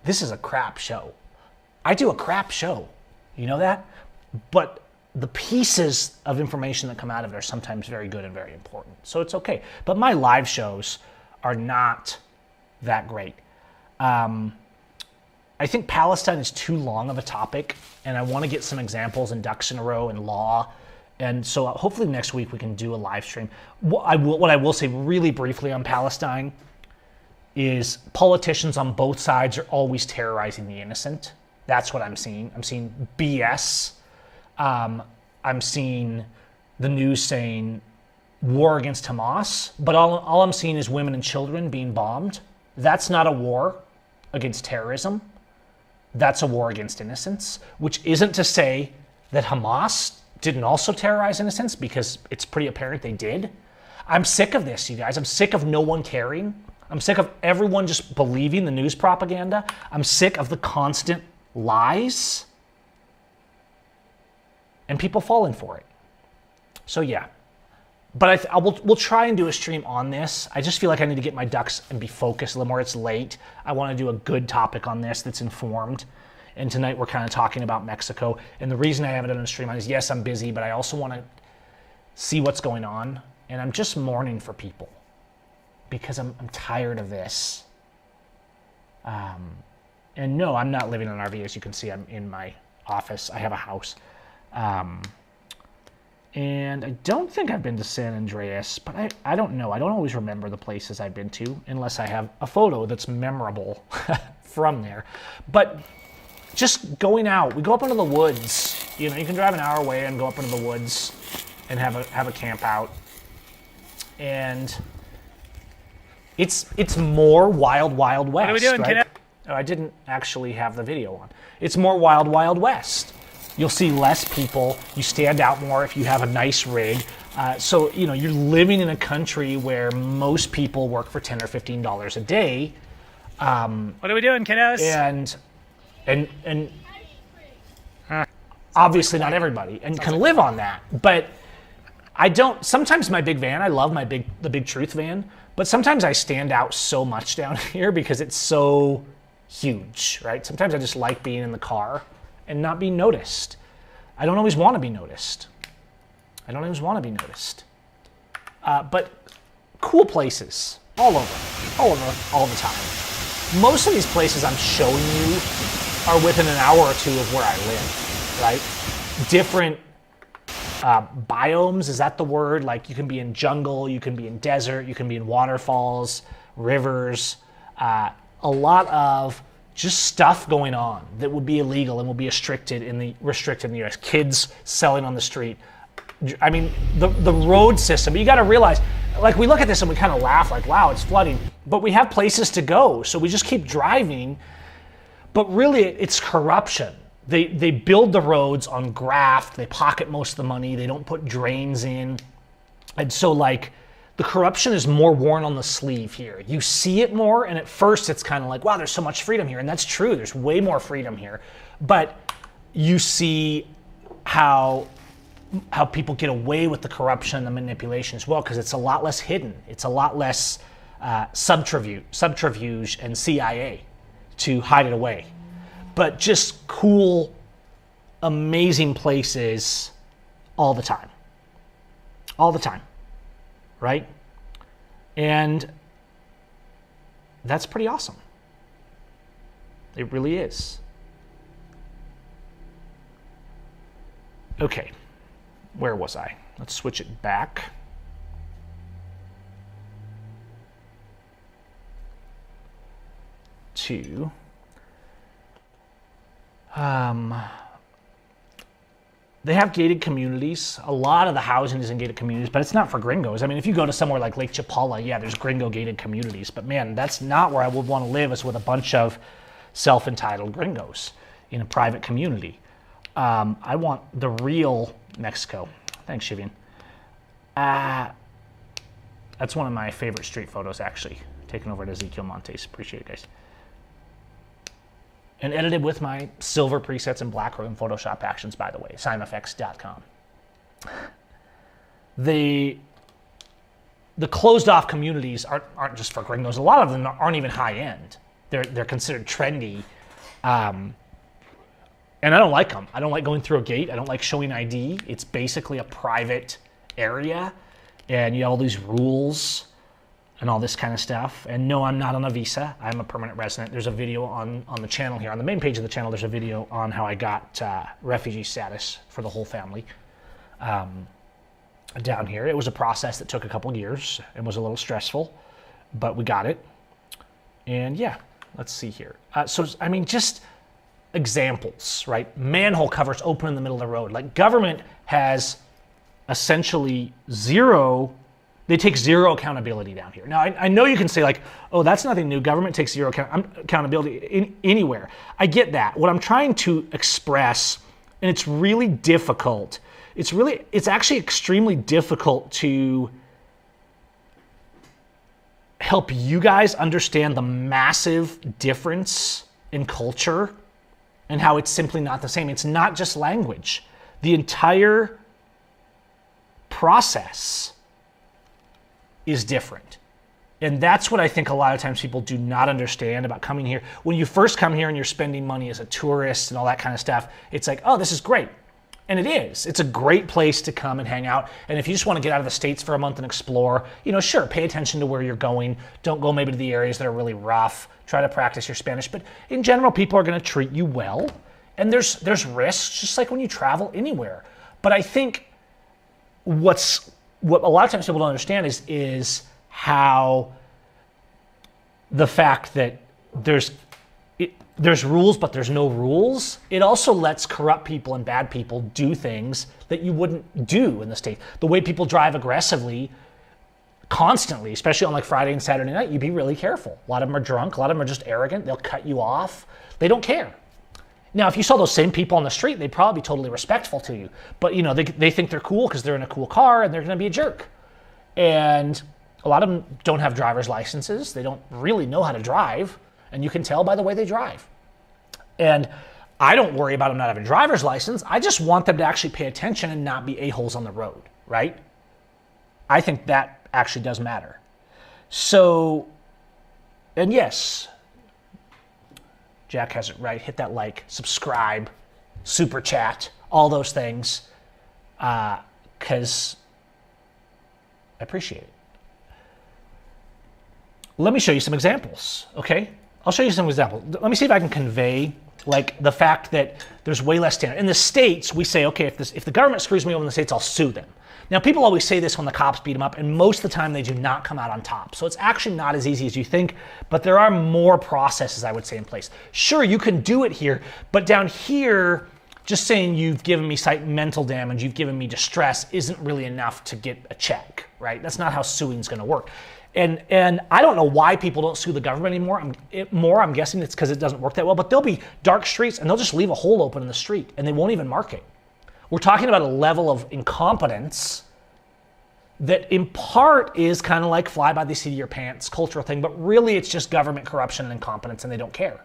This is a crap show. I do a crap show. You know that? But the pieces of information that come out of it are sometimes very good and very important. So it's okay. But my live shows are not that great. I think Palestine is too long of a topic, and I want to get some examples and ducks in a row and law And so hopefully next week we can do a live stream. What I will say really briefly on Palestine is politicians on both sides are always terrorizing the innocent. That's what I'm seeing. I'm seeing BS. I'm seeing the news saying war against Hamas, but all I'm seeing is women and children being bombed. That's not a war against terrorism. That's a war against innocence, which isn't to say that Hamas didn't also terrorize innocents, because it's pretty apparent they did. I'm sick of this, you guys. I'm sick of no one caring. I'm sick of everyone just believing the news propaganda. I'm sick of the constant lies and people falling for it. So yeah, but we'll try and do a stream on this. I just feel like I need to get my ducks and be focused a little more. It's late. I want to do a good topic on this that's informed. And tonight we're kind of talking about Mexico. And the reason I haven't done a stream on is, yes, I'm busy, but I also want to see what's going on. And I'm just mourning for people because I'm tired of this. And no, I'm not living in an RV. As you can see, I'm in my office. I have a house. And I don't think I've been to San Andreas, but I don't know. I don't always remember the places I've been to unless I have a photo that's memorable from there. But just going out, we go up into the woods. You know, you can drive an hour away and go up into the woods and have a camp out. And it's more wild, wild west. What are we doing, right? Oh, I didn't actually have the video on. It's more wild, wild west. You'll see less people. You stand out more if you have a nice rig. So, you know, you're living in a country where most people work for $10 or $15 a day. What are we doing, kiddos? And obviously not everybody and can live on that. But I don't. Sometimes my big van, I love the big Truth van, but sometimes I stand out so much down here because it's so huge, right? Sometimes I just like being in the car and not being noticed. I don't always want to be noticed. But cool places all over, all the time. Most of these places I'm showing you are within an hour or two of where I live, right? Different biomes, is that the word? Like, you can be in jungle, you can be in desert, you can be in waterfalls, rivers, a lot of just stuff going on that would be illegal and will be restricted in the U.S. Kids selling on the street. I mean, the road system. You got to realize, like, we look at this and we kind of laugh, like, wow, it's flooding. But we have places to go, so we just keep driving. But really, it's corruption. They build the roads on graft. They pocket most of the money. They don't put drains in. And so, like, the corruption is more worn on the sleeve here. You see it more, and at first it's kind of like, wow, there's so much freedom here. And that's true. There's way more freedom here. But you see how people get away with the corruption and the manipulation as well, because it's a lot less hidden. It's a lot less subterfuge and CIA to hide it away. But just cool, amazing places all the time. All the time. Right? And that's pretty awesome. It really is. Okay, where was I? Let's switch it back. To they have gated communities. A lot of the housing is in gated communities, but it's not for gringos. I mean, if you go to somewhere like Lake Chapala, yeah, there's gringo gated communities. But man, that's not where I would want to live, is with a bunch of self-entitled gringos in a private community. I want the real Mexico. Thanks, Shivian. That's one of my favorite street photos, actually. Taken over at Ezekiel Montes. Appreciate it, guys. And edited with my silver presets and black room Photoshop actions, by the way. SeimFX.com. The closed off communities aren't just for gringos. A lot of them aren't even high end. They're considered trendy. And I don't like them. I don't like going through a gate. I don't like showing ID. It's basically a private area. And you have all these rules and all this kind of stuff. And no, I'm not on a visa. I'm a permanent resident. There's a video on the channel here. On the main page of the channel, there's a video on how I got refugee status for the whole family. down here. It was a process that took a couple years and was a little stressful, but we got it. And yeah, let's see here. So, I mean, just examples, right? Manhole covers open in the middle of the road. Like, government has essentially they take zero accountability down here. Now, I know you can say like, oh, that's nothing new. Government takes zero accountability anywhere. I get that. What I'm trying to express, and it's really difficult, it's actually extremely difficult to help you guys understand the massive difference in culture and how it's simply not the same. It's not just language. The entire process is different. And that's what I think a lot of times people do not understand about coming here. When you first come here and you're spending money as a tourist and all that kind of stuff, it's like, oh, this is great. And it is. It's a great place to come and hang out. And if you just want to get out of the States for a month and explore, sure, pay attention to where you're going. Don't go maybe to the areas that are really rough. Try to practice your Spanish. But in general, people are going to treat you well. And there's risks, just like when you travel anywhere. But I think what a lot of times people don't understand is how the fact that there's rules, but there's no rules. It also lets corrupt people and bad people do things that you wouldn't do in the States. The way people drive aggressively constantly, especially on like Friday and Saturday night, you be really careful. A lot of them are drunk. A lot of them are just arrogant. They'll cut you off. They don't care. Now, if you saw those same people on the street, they'd probably be totally respectful to you. But, they think they're cool because they're in a cool car and they're going to be a jerk. And a lot of them don't have driver's licenses. They don't really know how to drive. And you can tell by the way they drive. And I don't worry about them not having a driver's license. I just want them to actually pay attention and not be a-holes on the road, right? I think that actually does matter. So, and yes, Jack has it right. Hit that like, subscribe, super chat, all those things, because I appreciate it. Let me show you some examples, okay? I'll show you some examples. Let me see if I can convey like the fact that there's way less standard. In the States, we say, okay, if the government screws me over in the States, I'll sue them. Now, people always say this when the cops beat them up, and most of the time they do not come out on top. So it's actually not as easy as you think, but there are more processes, I would say, in place. Sure, you can do it here, but down here, just saying you've given me mental damage, you've given me distress, isn't really enough to get a check, right? That's not how suing is going to work. And I don't know why people don't sue the government anymore. I'm guessing it's because it doesn't work that well, but there'll be dark streets, and they'll just leave a hole open in the street, and they won't even mark it. We're talking about a level of incompetence that in part is kind of like fly by the seat of your pants cultural thing, but really it's just government corruption and incompetence, and they don't care.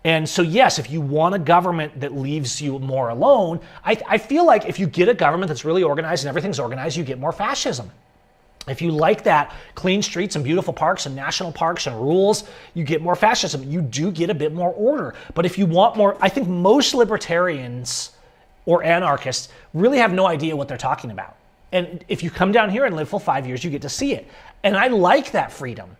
And so yes, if you want a government that leaves you more alone, I feel like if you get a government that's really organized and everything's organized, you get more fascism. If you like that, clean streets and beautiful parks and national parks and rules, you get more fascism. You do get a bit more order. But if you want more, I think most libertarians or anarchists really have no idea what they're talking about. And if you come down here and live for 5 years, you get to see it. And I like that freedom,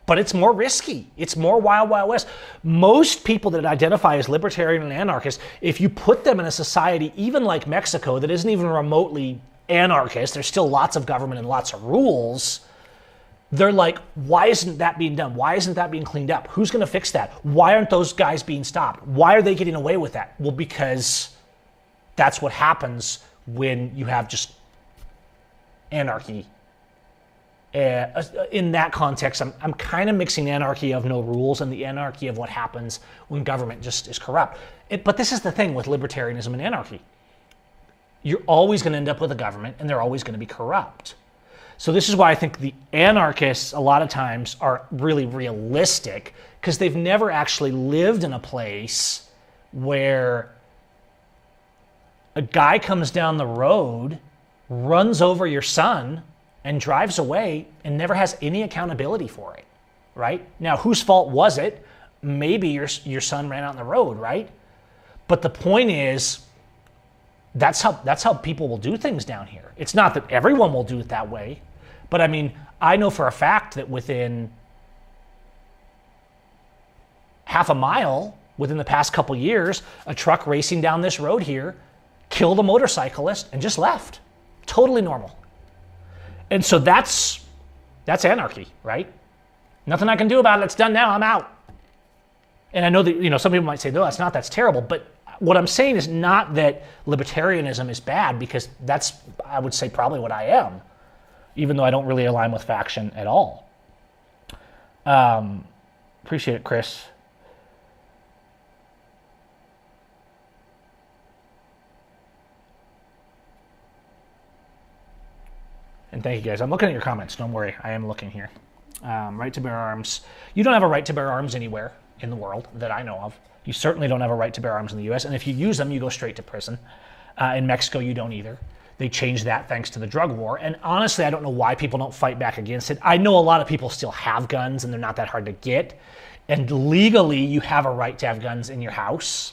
but it's more risky. It's more wild, wild west. Most people that identify as libertarian and anarchist, if you put them in a society, even like Mexico, that isn't even remotely anarchist, there's still lots of government and lots of rules, they're like, why isn't that being done? Why isn't that being cleaned up? Who's going to fix that? Why aren't those guys being stopped? Why are they getting away with that? Well, because that's what happens when you have just anarchy. In that context, I'm kind of mixing anarchy of no rules and the anarchy of what happens when government just is corrupt. But this is the thing with libertarianism and anarchy. You're always going to end up with a government, and they're always going to be corrupt. So this is why I think the anarchists a lot of times are really realistic, because they've never actually lived in a place where a guy comes down the road, runs over your son, and drives away and never has any accountability for it, right? Now, whose fault was it? Maybe your son ran out on the road, right? But the point is, that's how people will do things down here. It's not that everyone will do it that way, but I mean, I know for a fact that within half a mile, within the past couple years, a truck racing down this road here killed a motorcyclist, and just left. Totally normal. And so that's anarchy, right? Nothing I can do about it. It's done now. I'm out. And I know that, some people might say, no, that's not. That's terrible. But what I'm saying is not that libertarianism is bad, because that's, I would say, probably what I am, even though I don't really align with faction at all. Appreciate it, Chris. And thank you, guys. I'm looking at your comments. Don't worry. I am looking here. Right to bear arms. You don't have a right to bear arms anywhere in the world that I know of. You certainly don't have a right to bear arms in the U.S. And if you use them, you go straight to prison. In Mexico, you don't either. They changed that thanks to the drug war. And honestly, I don't know why people don't fight back against it. I know a lot of people still have guns, and they're not that hard to get. And legally, you have a right to have guns in your house.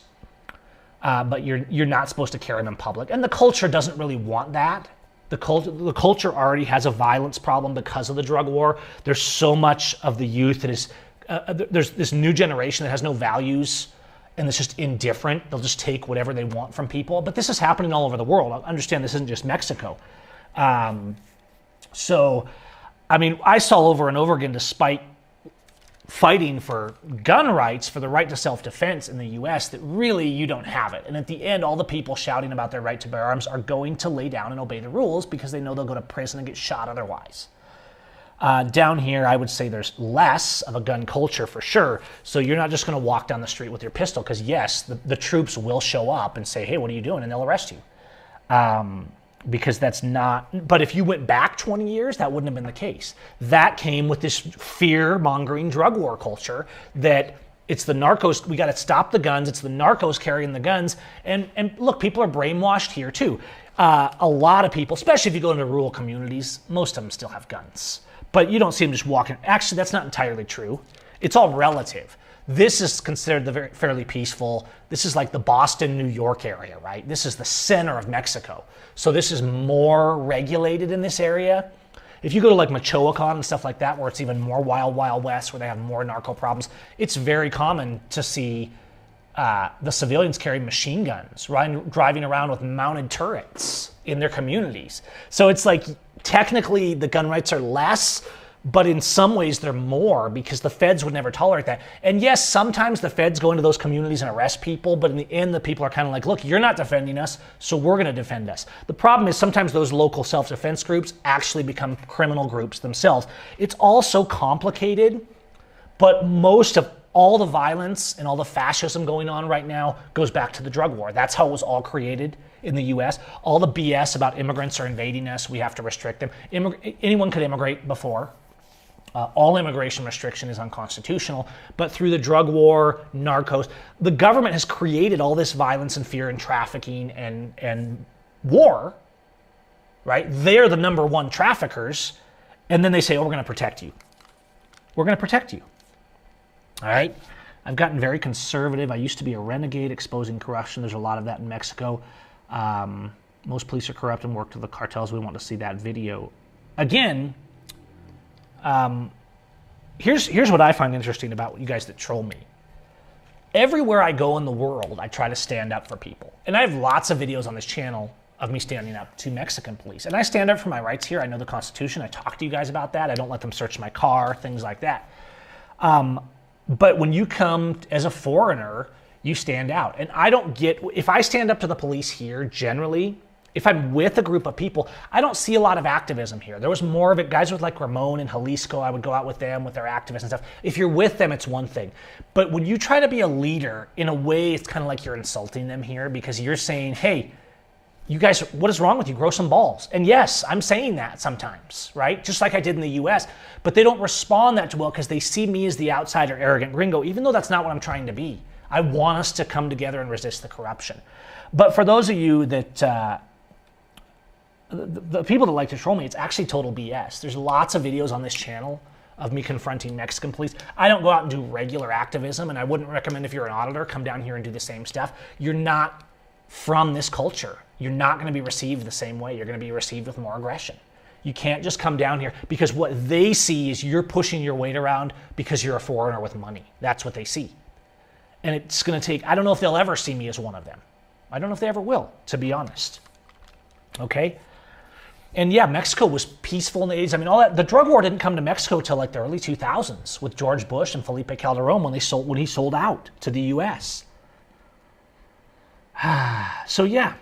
But you're not supposed to carry them in public. And the culture doesn't really want that. The culture already has a violence problem because of the drug war. There's so much of the youth that is, there's this new generation that has no values and it's just indifferent. They'll just take whatever they want from people. But this is happening all over the world. I understand this isn't just Mexico. So, I mean, I saw over and over again, despite fighting for gun rights, for the right to self-defense in the U.S., that really you don't have it. And at the end, all the people shouting about their right to bear arms are going to lay down and obey the rules because they know they'll go to prison and get shot otherwise. Down here, I would say there's less of a gun culture for sure. So you're not just going to walk down the street with your pistol because, yes, the troops will show up and say, hey, what are you doing? And they'll arrest you. Because that's not, but if you went back 20 years, that wouldn't have been the case. That came with this fear-mongering drug war culture that it's the narcos, we got to stop the guns, it's the narcos carrying the guns, and look, people are brainwashed here too. A lot of people, especially if you go into rural communities, most of them still have guns. But you don't see them just walking. Actually, that's not entirely true. It's all relative. This is considered fairly peaceful. This is like the Boston, New York area, right? This is the center of Mexico. So this is more regulated in this area. If you go to like Michoacan and stuff like that, where it's even more wild, wild west, where they have more narco problems, it's very common to see the civilians carry machine guns, driving around with mounted turrets in their communities. So it's like technically the gun rights are less, but in some ways they're more because the feds would never tolerate that. And yes, sometimes the feds go into those communities and arrest people, but in the end, the people are kind of like, look, you're not defending us, so we're going to defend us. The problem is sometimes those local self-defense groups actually become criminal groups themselves. It's all so complicated, but most of all the violence and all the fascism going on right now goes back to the drug war. That's how it was all created in the U.S. All the BS about immigrants are invading us, we have to restrict them. Anyone could immigrate before. All immigration restriction is unconstitutional, but through the drug war, narcos, the government has created all this violence and fear and trafficking and war, right? They're the number one traffickers, and then they say, oh, we're going to protect you. We're going to protect you, all right? I've gotten very conservative. I used to be a renegade exposing corruption. There's a lot of that in Mexico. Most police are corrupt and work with the cartels. We want to see that video. Again, here's what I find interesting about you guys that troll me. Everywhere I go in the world, I try to stand up for people. And I have lots of videos on this channel of me standing up to Mexican police. And I stand up for my rights here. I know the Constitution. I talk to you guys about that. I don't let them search my car, things like that. But when you come as a foreigner, you stand out. And I don't get, if I stand up to the police here, generally, if I'm with a group of people, I don't see a lot of activism here. There was more of it. Guys with like Ramon and Jalisco, I would go out with them with their activists and stuff. If you're with them, it's one thing. But when you try to be a leader, in a way, it's kind of like you're insulting them here because you're saying, hey, you guys, what is wrong with you? Grow some balls. And yes, I'm saying that sometimes, right? Just like I did in the US. But they don't respond that well because they see me as the outsider, arrogant gringo, even though that's not what I'm trying to be. I want us to come together and resist the corruption. But for those of you that, the people that like to troll me, it's actually total BS. There's lots of videos on this channel of me confronting Mexican police. I don't go out and do regular activism, and I wouldn't recommend if you're an auditor, come down here and do the same stuff. You're not from this culture. You're not going to be received the same way. You're going to be received with more aggression. You can't just come down here because what they see is you're pushing your weight around because you're a foreigner with money. That's what they see. And it's going to take, I don't know if they'll ever see me as one of them. I don't know if they ever will, to be honest. Okay? And yeah, Mexico was peaceful in the 80s. I mean, all that, the drug war didn't come to Mexico till like the early 2000s with George Bush and Felipe Calderon when he sold out to the U.S. So yeah,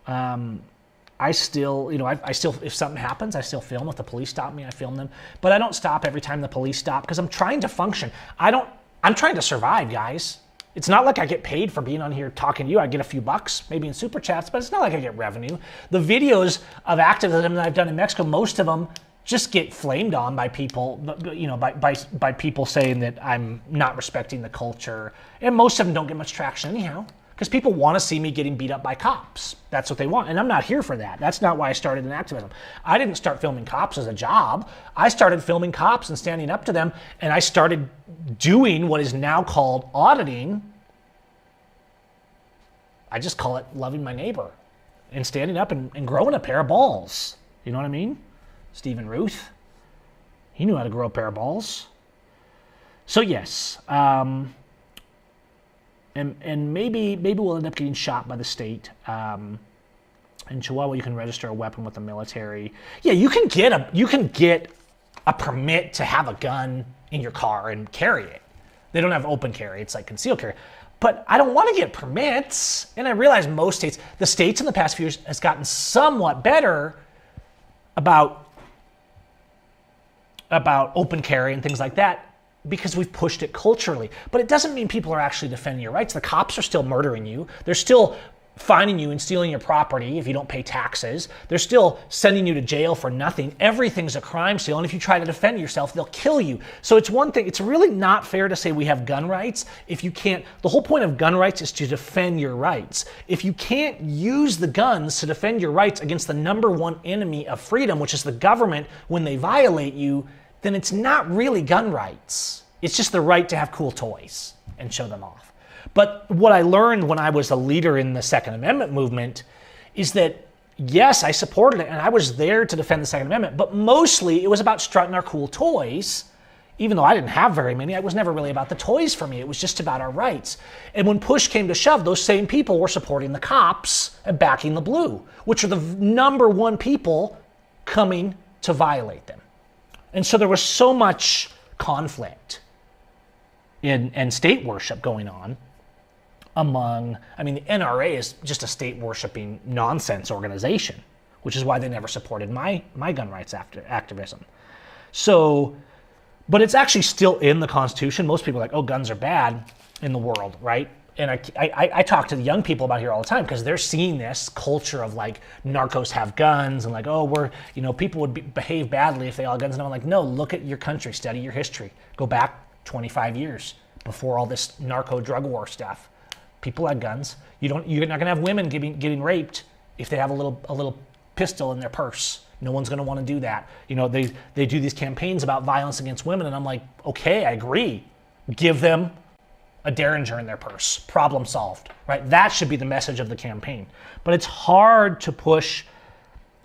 I still, I still, if something happens, I still film. If the police stop me, I film them. But I don't stop every time the police stop because I'm trying to function. I'm trying to survive, guys. It's not like I get paid for being on here talking to you. I get a few bucks, maybe in super chats, but it's not like I get revenue. The videos of activism that I've done in Mexico, most of them just get flamed on by people, by people saying that I'm not respecting the culture. And most of them don't get much traction anyhow, because people want to see me getting beat up by cops. That's what they want. And I'm not here for that. That's not why I started in activism. I didn't start filming cops as a job. I started filming cops and standing up to them, and I started doing what is now called auditing. I just call it loving my neighbor and standing up and growing a pair of balls. You know what I mean? Stephen Ruth, he knew how to grow a pair of balls. So yes, and maybe we'll end up getting shot by the state. In Chihuahua, you can register a weapon with the military. Yeah, you can get a permit to have a gun in your car and carry it. They don't have open carry; it's like concealed carry. But I don't want to get permits. And I realize the states in the past few years has gotten somewhat better about open carry and things like that because we've pushed it culturally. But it doesn't mean people are actually defending your rights. The cops are still murdering you. They're still fining you and stealing your property if you don't pay taxes. They're still sending you to jail for nothing. Everything's a crime still. And if you try to defend yourself, they'll kill you. So it's one thing. It's really not fair to say we have gun rights if you can't. The whole point of gun rights is to defend your rights. If you can't use the guns to defend your rights against the number one enemy of freedom, which is the government, when they violate you, then it's not really gun rights. It's just the right to have cool toys and show them off. But what I learned when I was a leader in the Second Amendment movement is that, yes, I supported it and I was there to defend the Second Amendment, but mostly it was about strutting our cool toys. Even though I didn't have very many, it was never really about the toys for me. It was just about our rights. And when push came to shove, those same people were supporting the cops and backing the blue, which are the number one people coming to violate them. And so there was so much conflict and state worship going on among, I mean, the NRA is just a state worshiping nonsense organization, which is why they never supported my gun rights activism. So, but it's actually still in the Constitution. Most people are like, oh, guns are bad in the world, right? And I talk to the young people about here all the time because they're seeing this culture of like narcos have guns and like, oh, people would behave badly if they all had guns. And I'm like, no, look at your country, study your history. Go back 25 years before all this narco drug war stuff. People had guns. You're not going to have women getting raped if they have a little pistol in their purse. No one's going to want to do that. They do these campaigns about violence against women, and I'm like, okay, I agree. Give them a Derringer in their purse. Problem solved, right? That should be the message of the campaign. But it's hard to push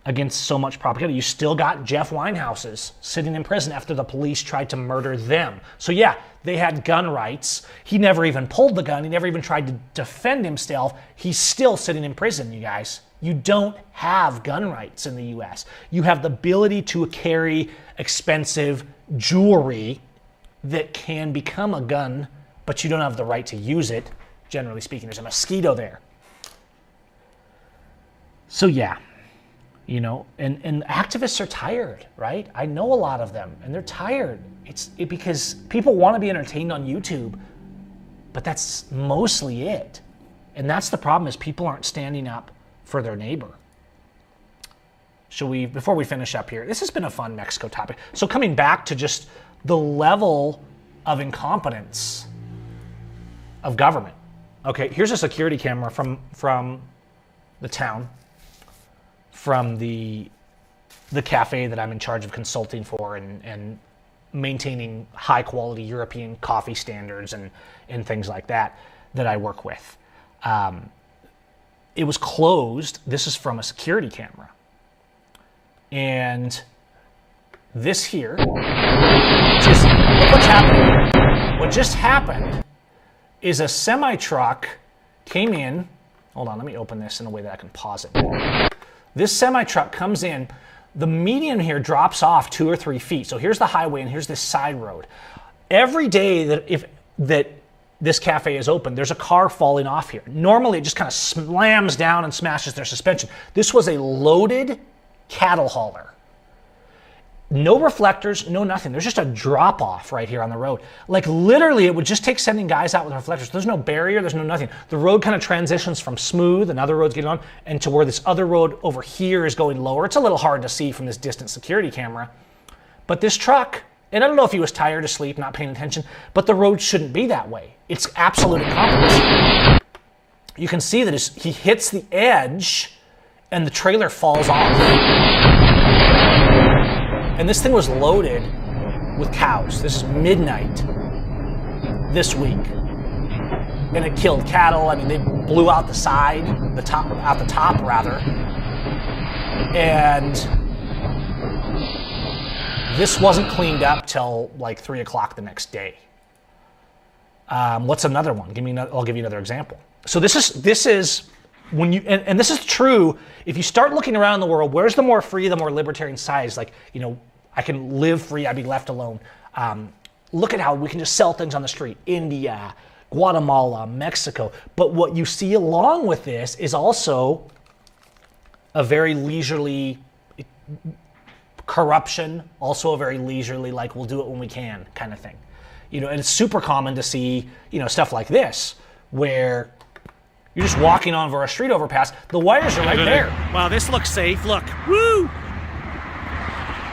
against so much propaganda. You still got Jeff Winehouses sitting in prison after the police tried to murder them. So yeah, they had gun rights. He never even pulled the gun. He never even tried to defend himself. He's still sitting in prison, you guys. You don't have gun rights in the US. You have the ability to carry expensive jewelry that can become a gun, but you don't have the right to use it. Generally speaking, there's a mosquito there. So yeah. And activists are tired, right? I know a lot of them, and they're tired. It's because people want to be entertained on YouTube, but that's mostly it. And that's the problem, is people aren't standing up for their neighbor. Before we finish up here, this has been a fun Mexico topic. So coming back to just the level of incompetence of government. Okay, here's a security camera from the town, from the cafe that I'm in charge of consulting for and maintaining high quality European coffee standards and things like that I work with. It was closed. This is from a security camera. And this here, look what's happening here. What just happened is a semi-truck came in. Hold on, let me open this in a way that I can pause it. This semi-truck comes in. The median here drops off 2 or 3 feet. So here's the highway and here's this side road. Every day that this cafe is open, there's a car falling off here. Normally it just kind of slams down and smashes their suspension. This was a loaded cattle hauler. No reflectors, no nothing. There's just a drop off right here on the road. Like literally it would just take sending guys out with reflectors. There's no barrier, there's no nothing. The road kind of transitions from smooth and other roads getting on and to where this other road over here is going lower. It's a little hard to see from this distant security camera. But this truck, and I don't know if he was tired, asleep, not paying attention, but the road shouldn't be that way. It's absolute incompetence. You can see that he hits the edge and the trailer falls off. And this thing was loaded with cows. This is midnight this week. And it killed cattle. I mean, they blew out the side, out the top rather. And this wasn't cleaned up till like 3 o'clock the next day. What's another one? I'll give you another example. So this is when you, and this is true, if you start looking around the world, where's the more free, the more libertarian side? Like, I can live free, I'd be left alone. Look at how we can just sell things on the street. India, Guatemala, Mexico. But what you see along with this is also a very leisurely corruption, also a very leisurely, like we'll do it when we can kind of thing. And it's super common to see, stuff like this, where you're just walking over a street overpass, the wires are right there. Wow, this looks safe, look. Woo!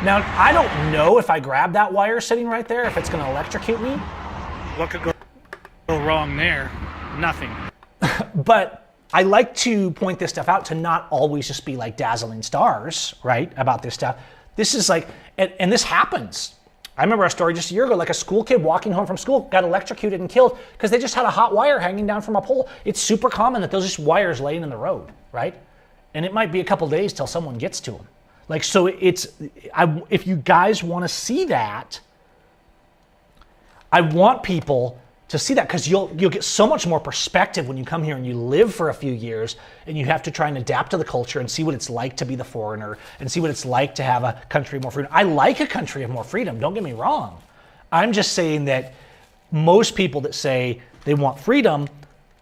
Now, I don't know if I grab that wire sitting right there, if it's going to electrocute me. What could go wrong there? Nothing. But I like to point this stuff out to not always just be like dazzling stars, right, about this stuff. This is like, and this happens. I remember a story just a year ago, like a school kid walking home from school got electrocuted and killed because they just had a hot wire hanging down from a pole. It's super common that those just wires laying in the road, right? And it might be a couple days till someone gets to them. Like, so if you guys want to see that, I want people to see that because you'll get so much more perspective when you come here and you live for a few years and you have to try and adapt to the culture and see what it's like to be the foreigner and see what it's like to have a country of more freedom. I like a country of more freedom, don't get me wrong. I'm just saying that most people that say they want freedom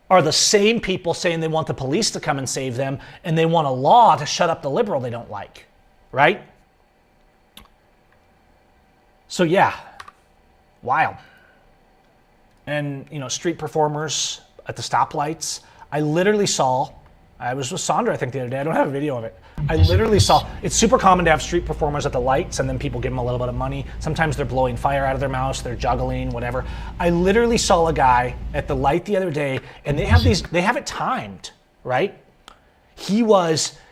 are the same people saying they want the police to come and save them and they want a law to shut up the liberal they don't like. Right? So yeah, wild. And street performers at the stoplights. I was with Sandra I think the other day, I don't have a video of it. I literally saw, it's super common to have street performers at the lights and then people give them a little bit of money. Sometimes they're blowing fire out of their mouths, they're juggling, whatever. I literally saw a guy at the light the other day and they have it timed, right?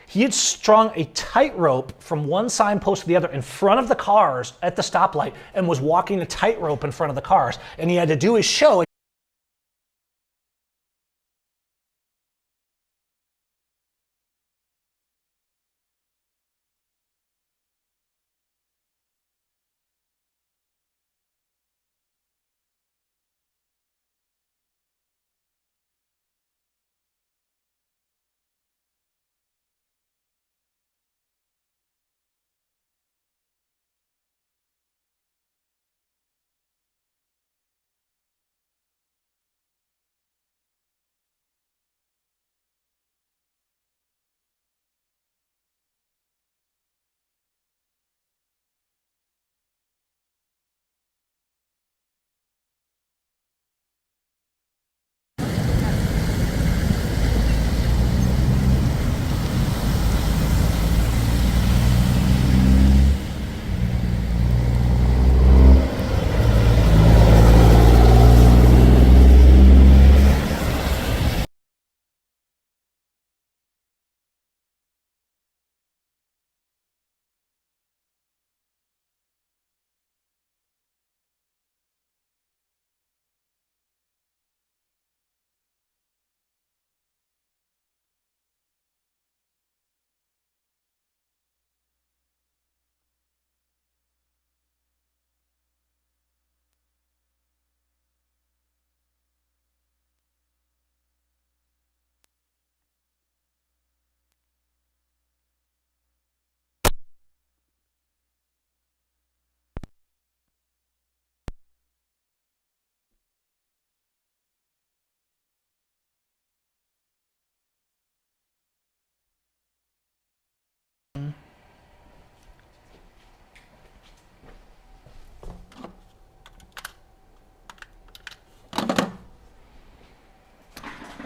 He had strung a tightrope from one signpost to the other in front of the cars at the stoplight and was walking a tightrope in front of the cars. And he had to do his show.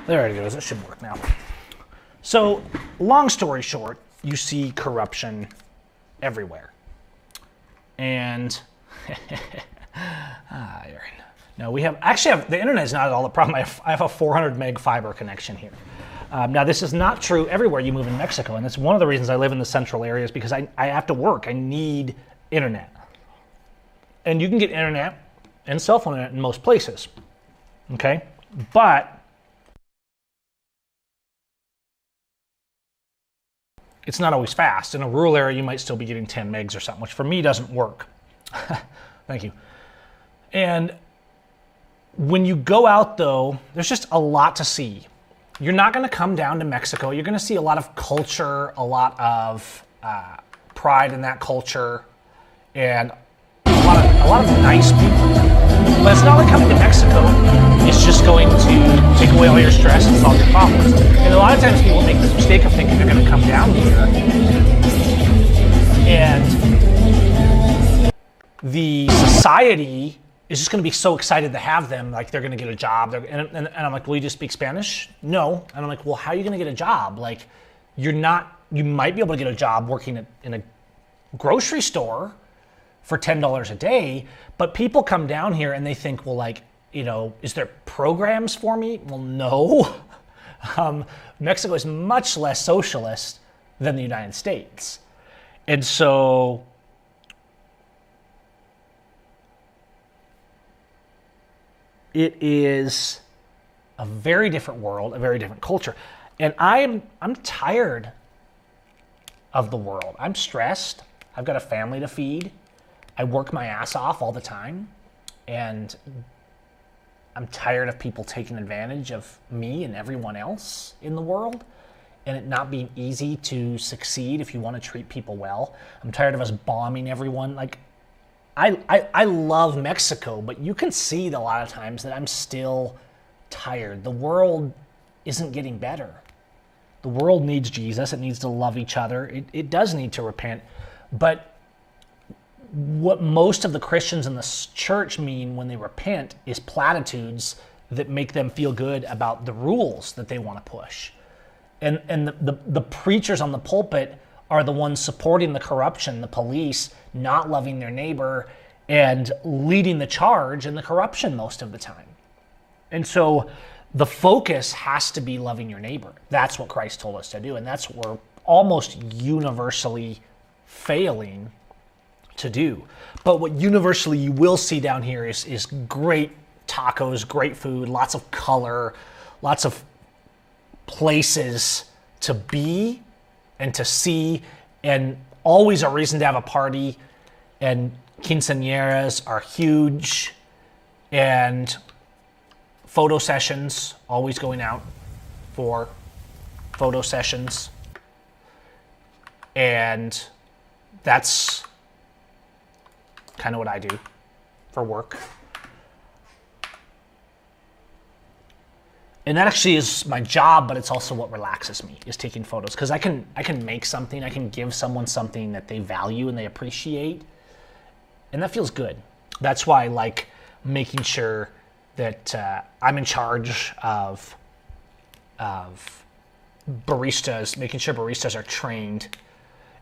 There it goes. It should work now. So, long story short, you see corruption everywhere. And Aaron. No, we have actually the internet is not at all the problem. I have a 400 meg fiber connection here. Now, this is not true everywhere you move in Mexico, and it's one of the reasons I live in the central areas because I have to work. I need internet, and you can get internet and cell phone internet in most places. Okay, but it's not always fast. In a rural area, you might still be getting 10 megs or something, which for me doesn't work. Thank you. And when you go out, though, there's just a lot to see. You're not going to come down to Mexico. You're going to see a lot of culture, a lot of pride in that culture, and a lot of nice people. But it's not like coming to Mexico. It's just going to take away all your stress and solve your problems. And a lot of times people make the mistake of thinking they're going to come down here and the society is just going to be so excited to have them, like they're going to get a job. And I'm like, well, you just speak Spanish? No. And I'm like, well, how are you going to get a job? Like, you might be able to get a job working in a grocery store for $10 a day, but people come down here and they think, well, like, you know, is there programs for me? Well, no. Mexico is much less socialist than the United States. And so it is a very different world, a very different culture. And I'm tired of the world. I'm stressed. I've got a family to feed. I work my ass off all the time. And I'm tired of people taking advantage of me and everyone else in the world, and it not being easy to succeed if you want to treat people well. I'm tired of us bombing everyone. Like, I love Mexico, but you can see a lot of times that I'm still tired. The world isn't getting better. The world needs Jesus. It needs to love each other. It does need to repent. But what most of the Christians in the church mean when they repent is platitudes that make them feel good about the rules that they want to push. And the preachers on the pulpit are the ones supporting the corruption, the police not loving their neighbor and leading the charge in the corruption most of the time. And so the focus has to be loving your neighbor. That's what Christ told us to do, and that's what we're almost universally failing to do. But what universally you will see down here is great tacos, great food, lots of color, lots of places to be and to see, and always a reason to have a party. And quinceañeras are huge, and photo sessions, always going out for photo sessions. And that's kind of what I do for work. And that actually is my job, but it's also what relaxes me, is taking photos. Because I can make something, I can give someone something that they value and they appreciate. And that feels good. That's why I like making sure that I'm in charge of baristas, making sure baristas are trained.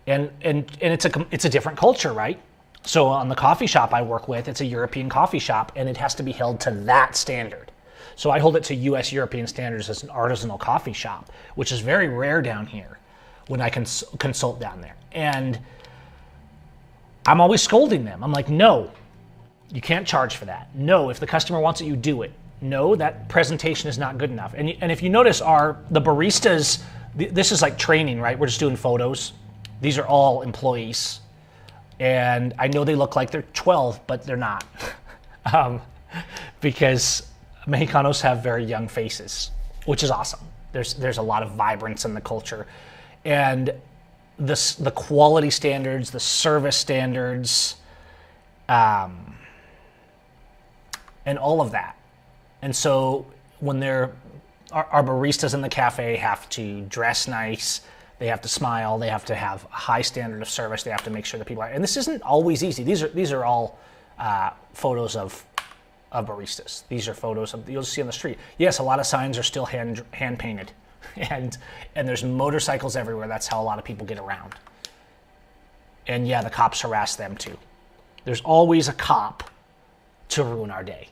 And it's a different culture, right? So on the coffee shop I work with, it's a European coffee shop, and it has to be held to that standard. So I hold it to US European standards as an artisanal coffee shop, which is very rare down here when I can consult down there. And I'm always scolding them. I'm like, no, you can't charge for that. No, if the customer wants it, you do it. No, that presentation is not good enough. And if you notice, the baristas, this is like training, right? We're just doing photos. These are all employees. And I know they look like they're 12, but they're not. Because Mexicanos have very young faces, which is awesome. There's a lot of vibrance in the culture. And the quality standards, the service standards, and all of that. And so when our baristas in the cafe have to dress nice, they have to smile, they have to have a high standard of service, they have to make sure that people are, and this isn't always easy. These are all photos of of baristas. These are photos you'll see on the street. Yes, a lot of signs are still hand painted, and there's motorcycles everywhere. That's how a lot of people get around. And yeah, the cops harass them too. There's always a cop to ruin our day.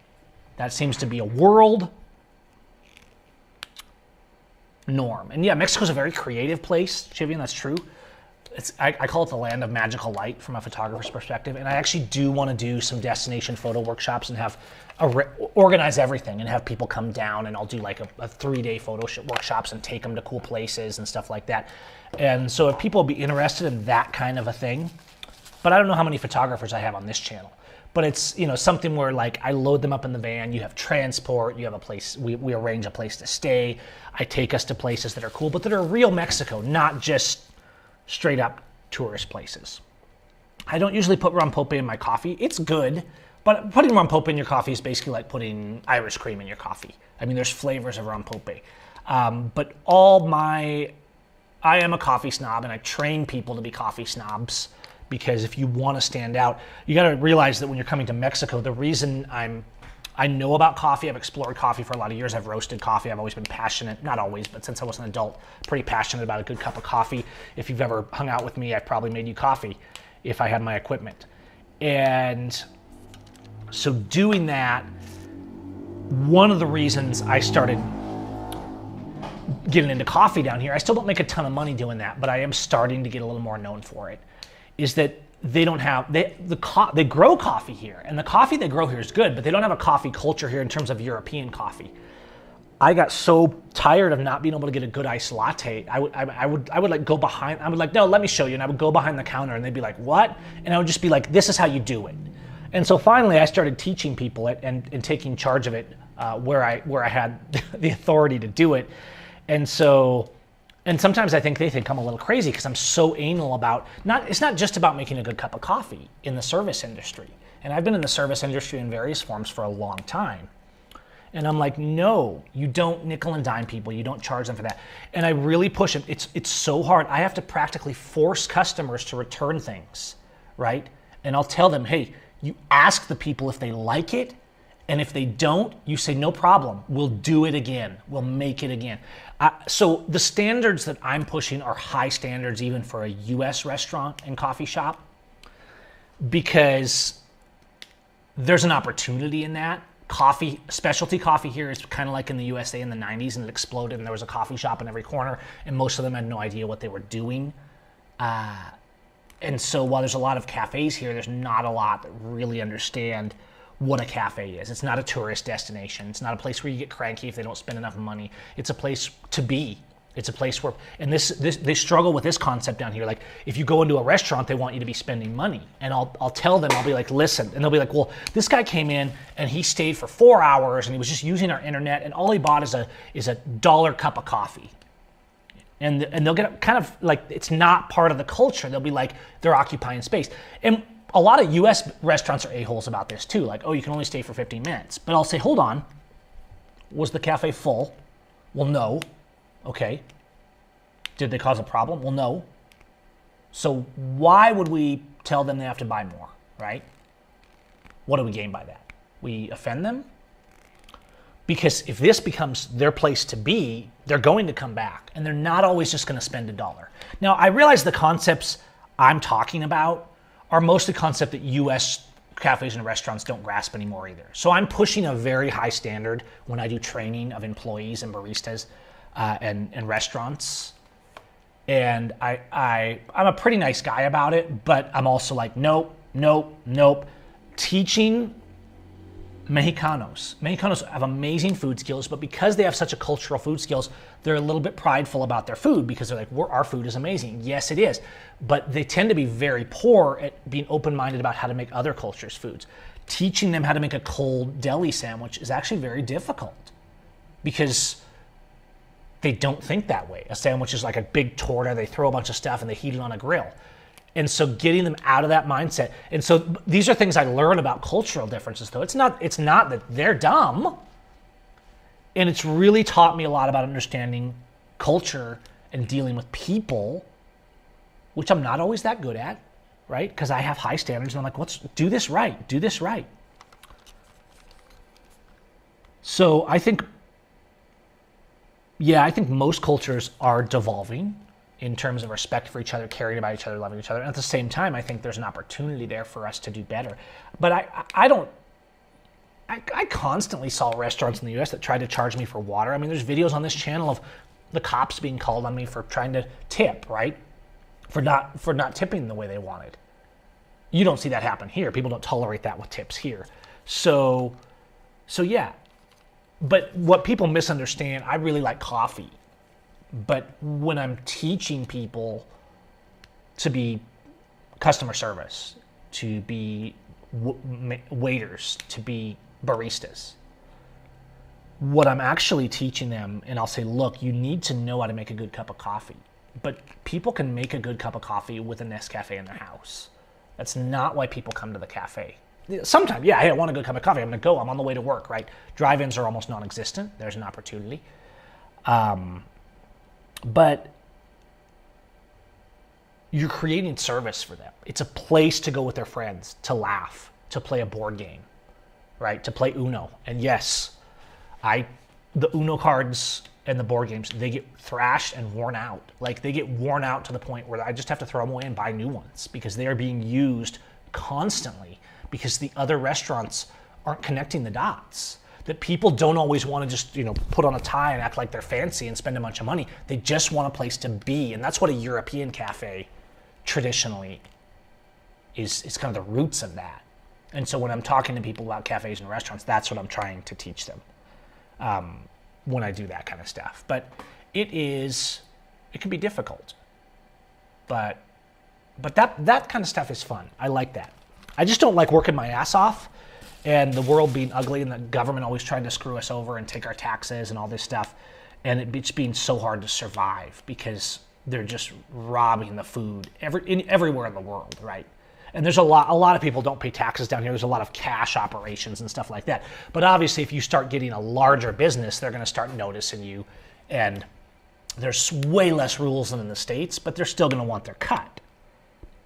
That seems to be a world norm. And yeah, Mexico's a very creative place, Chivian, that's true. I call it the land of magical light from a photographer's perspective, and I actually do want to do some destination photo workshops and have organize everything and have people come down, and I'll do like a 3-day photo workshops and take them to cool places and stuff like that. And so if people would be interested in that kind of a thing, but I don't know how many photographers I have on this channel, but it's, you know, something where like I load them up in the van, you have transport, you have a place, we arrange a place to stay, I take us to places that are cool, but that are real Mexico, not just straight up tourist places. I don't usually put rompope in my coffee. It's good, but putting rompope in your coffee is basically like putting Irish cream in your coffee. I mean, there's flavors of rompope. But I am a coffee snob, and I train people to be coffee snobs, because if you want to stand out, you got to realize that when you're coming to Mexico, the reason I know about coffee, I've explored coffee for a lot of years, I've roasted coffee, I've always been passionate, not always, but since I was an adult, pretty passionate about a good cup of coffee. If you've ever hung out with me, I've probably made you coffee if I had my equipment. And so doing that, one of the reasons I started getting into coffee down here, I still don't make a ton of money doing that, but I am starting to get a little more known for it, is that they don't have, they grow coffee here, and the coffee they grow here is good, but they don't have a coffee culture here in terms of European coffee. I got so tired of not being able to get a good iced latte. I would like go behind, I would like, no, let me show you. And I would go behind the counter and they'd be like, what? And I would just be like, this is how you do it. And so finally I started teaching people it and taking charge of it where I had the authority to do it. And so, and sometimes I think they think I'm a little crazy because I'm so anal about, it's not just about making a good cup of coffee in the service industry. And I've been in the service industry in various forms for a long time. And I'm like, no, you don't nickel and dime people. You don't charge them for that. And I really push it. It's so hard. I have to practically force customers to return things, right? And I'll tell them, hey, you ask the people if they like it. And if they don't, you say, no problem. We'll do it again. We'll make it again. So the standards that I'm pushing are high standards even for a US restaurant and coffee shop, because there's an opportunity in that. Coffee, specialty coffee here is kind of like in the USA in the 90s, and it exploded, and there was a coffee shop in every corner, and most of them had no idea what they were doing. And so while there's a lot of cafes here, there's not a lot that really understand what a cafe is. It's not a tourist destination. It's not a place where you get cranky if they don't spend enough money. It's a place to be. It's a place where, and they struggle with this concept down here. Like, if you go into a restaurant, they want you to be spending money. And I'll tell them, I'll be like, listen, and they'll be like, well, this guy came in and he stayed for 4 hours and he was just using our internet, and all he bought is a dollar cup of coffee. And they'll get kind of like, it's not part of the culture. They'll be like, they're occupying space. And a lot of US restaurants are a-holes about this too. Like, oh, you can only stay for 15 minutes. But I'll say, hold on, was the cafe full? Well, no. Okay. Did they cause a problem? Well, no. So why would we tell them they have to buy more, right? What do we gain by that? We offend them? Because if this becomes their place to be, they're going to come back, and they're not always just going to spend $1. Now, I realize the concepts I'm talking about are mostly concepts that US cafes and restaurants don't grasp anymore either. So I'm pushing a very high standard when I do training of employees and baristas and restaurants. And I'm a pretty nice guy about it, but I'm also like, nope. Teaching Mexicanos have amazing food skills, but because they have such a cultural food skills, they're a little bit prideful about their food, because they're like, our food is amazing. Yes, it is. But they tend to be very poor at being open-minded about how to make other cultures' foods. Teaching them how to make a cold deli sandwich is actually very difficult, because they don't think that way. A sandwich is like a big torta. They throw a bunch of stuff and they heat it on a grill. And so getting them out of that mindset. And so these are things I learn about cultural differences, though. It's not that they're dumb. And it's really taught me a lot about understanding culture and dealing with people, which I'm not always that good at, right? Because I have high standards, and I'm like, let's do this right. So I think, yeah, I think most cultures are devolving in terms of respect for each other, caring about each other, loving each other. And at the same time, I think there's an opportunity there for us to do better. But I constantly saw restaurants in the U.S. that tried to charge me for water. I mean, there's videos on this channel of the cops being called on me for trying to tip, right? For not tipping the way they wanted. You don't see that happen here. People don't tolerate that with tips here. So yeah. But what people misunderstand, I really like coffee. But when I'm teaching people to be customer service, to be waiters, to be baristas, what I'm actually teaching them, and I'll say, look, you need to know how to make a good cup of coffee. But people can make a good cup of coffee with a Nescafe in their house. That's not why people come to the cafe. Sometimes, yeah, hey, I want a good cup of coffee. I'm going to go. I'm on the way to work, right? Drive-ins are almost non-existent. There's an opportunity. But you're creating service for them. It's a place to go with their friends, to laugh, to play a board game, right? To play Uno. And yes, the Uno cards and the board games, they get thrashed and worn out. Like, they get worn out to the point where I just have to throw them away and buy new ones because they are being used constantly because the other restaurants aren't connecting the dots. That people don't always want to just, put on a tie and act like they're fancy and spend a bunch of money. They just want a place to be. And that's what a European cafe traditionally is kind of the roots of that. And so when I'm talking to people about cafes and restaurants, that's what I'm trying to teach them when I do that kind of stuff. But it can be difficult. But that kind of stuff is fun. I like that. I just don't like working my ass off and the world being ugly and the government always trying to screw us over and take our taxes and all this stuff. And it's being so hard to survive because they're just robbing the food everywhere in the world, right? And there's a lot of people don't pay taxes down here. There's a lot of cash operations and stuff like that. But obviously, if you start getting a larger business, they're going to start noticing you. And there's way less rules than in the States, but they're still going to want their cut.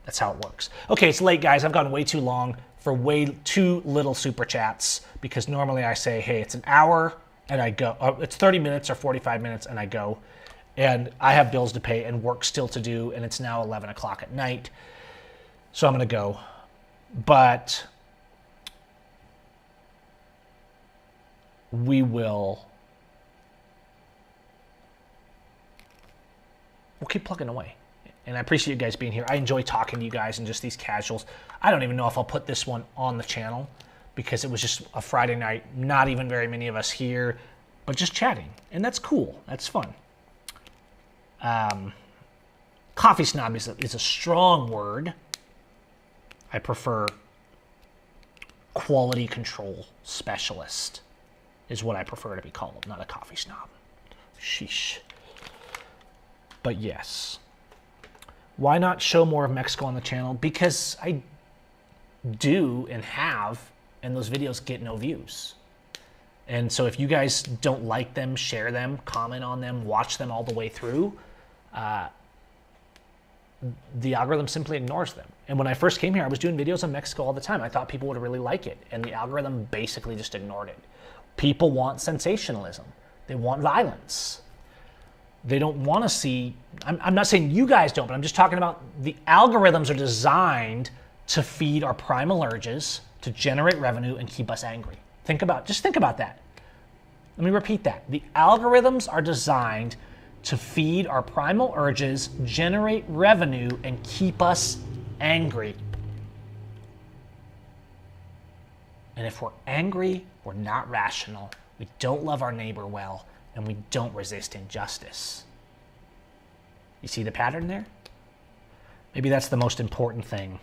That's how it works. Okay, it's late, guys. I've gone way too long for way too little super chats because normally I say, hey, it's an hour and I go. It's 30 minutes or 45 minutes and I go. And I have bills to pay and work still to do, and it's now 11 o'clock at night. So I'm going to go. But we'll keep plugging away. And I appreciate you guys being here. I enjoy talking to you guys and just these casuals. I don't even know if I'll put this one on the channel because it was just a Friday night, not even very many of us here, but just chatting. And that's cool. That's fun. Coffee snob is a strong word. I prefer quality control specialist is what I prefer to be called, not a coffee snob. Sheesh. But yes. Why not show more of Mexico on the channel? Because I do and have, and those videos get no views. And so if you guys don't like them, share them, comment on them, watch them all the way through, the algorithm simply ignores them. And when I first came here, I was doing videos on Mexico all the time. I thought people would really like it. And the algorithm basically just ignored it. People want sensationalism. They want violence. They don't want to see, I'm not saying you guys don't, but I'm just talking about the algorithms are designed to feed our primal urges, to generate revenue and keep us angry. Just think about that. Let me repeat that. The algorithms are designed to feed our primal urges, generate revenue, and keep us angry. And if we're angry, we're not rational, we don't love our neighbor well, and we don't resist injustice. You see the pattern there? Maybe that's the most important thing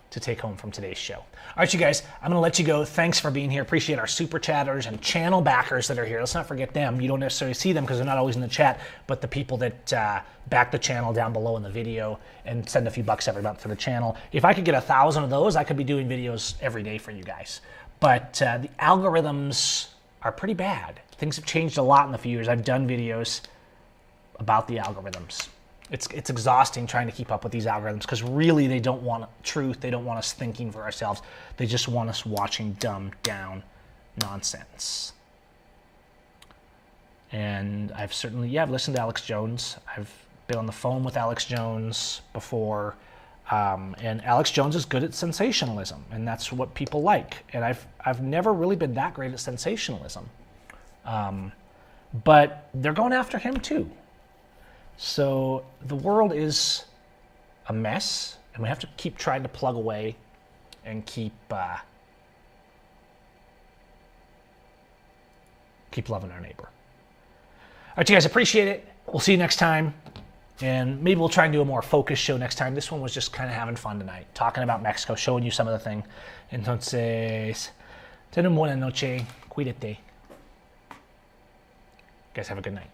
to take home from today's show. All right, you guys, I'm going to let you go. Thanks for being here. Appreciate our super chatters and channel backers that are here. Let's not forget them. You don't necessarily see them because they're not always in the chat, but the people that back the channel down below in the video and send a few bucks every month for the channel. If I could get 1,000 of those, I could be doing videos every day for you guys. But the algorithms are pretty bad. Things have changed a lot in the few years. I've done videos about the algorithms. It's exhausting trying to keep up with these algorithms because really they don't want truth. They don't want us thinking for ourselves. They just want us watching dumbed down nonsense. And I've certainly, I've listened to Alex Jones. I've been on the phone with Alex Jones before. And Alex Jones is good at sensationalism, and that's what people like. And I've never really been that great at sensationalism. But they're going after him too. So the world is a mess, and we have to keep trying to plug away and keep loving our neighbor. All right, you guys, appreciate it. We'll see you next time. And maybe we'll try and do a more focused show next time. This one was just kind of having fun tonight, talking about Mexico, showing you some of the thing. Entonces, ten una buena noche. Cuídate. You guys have a good night.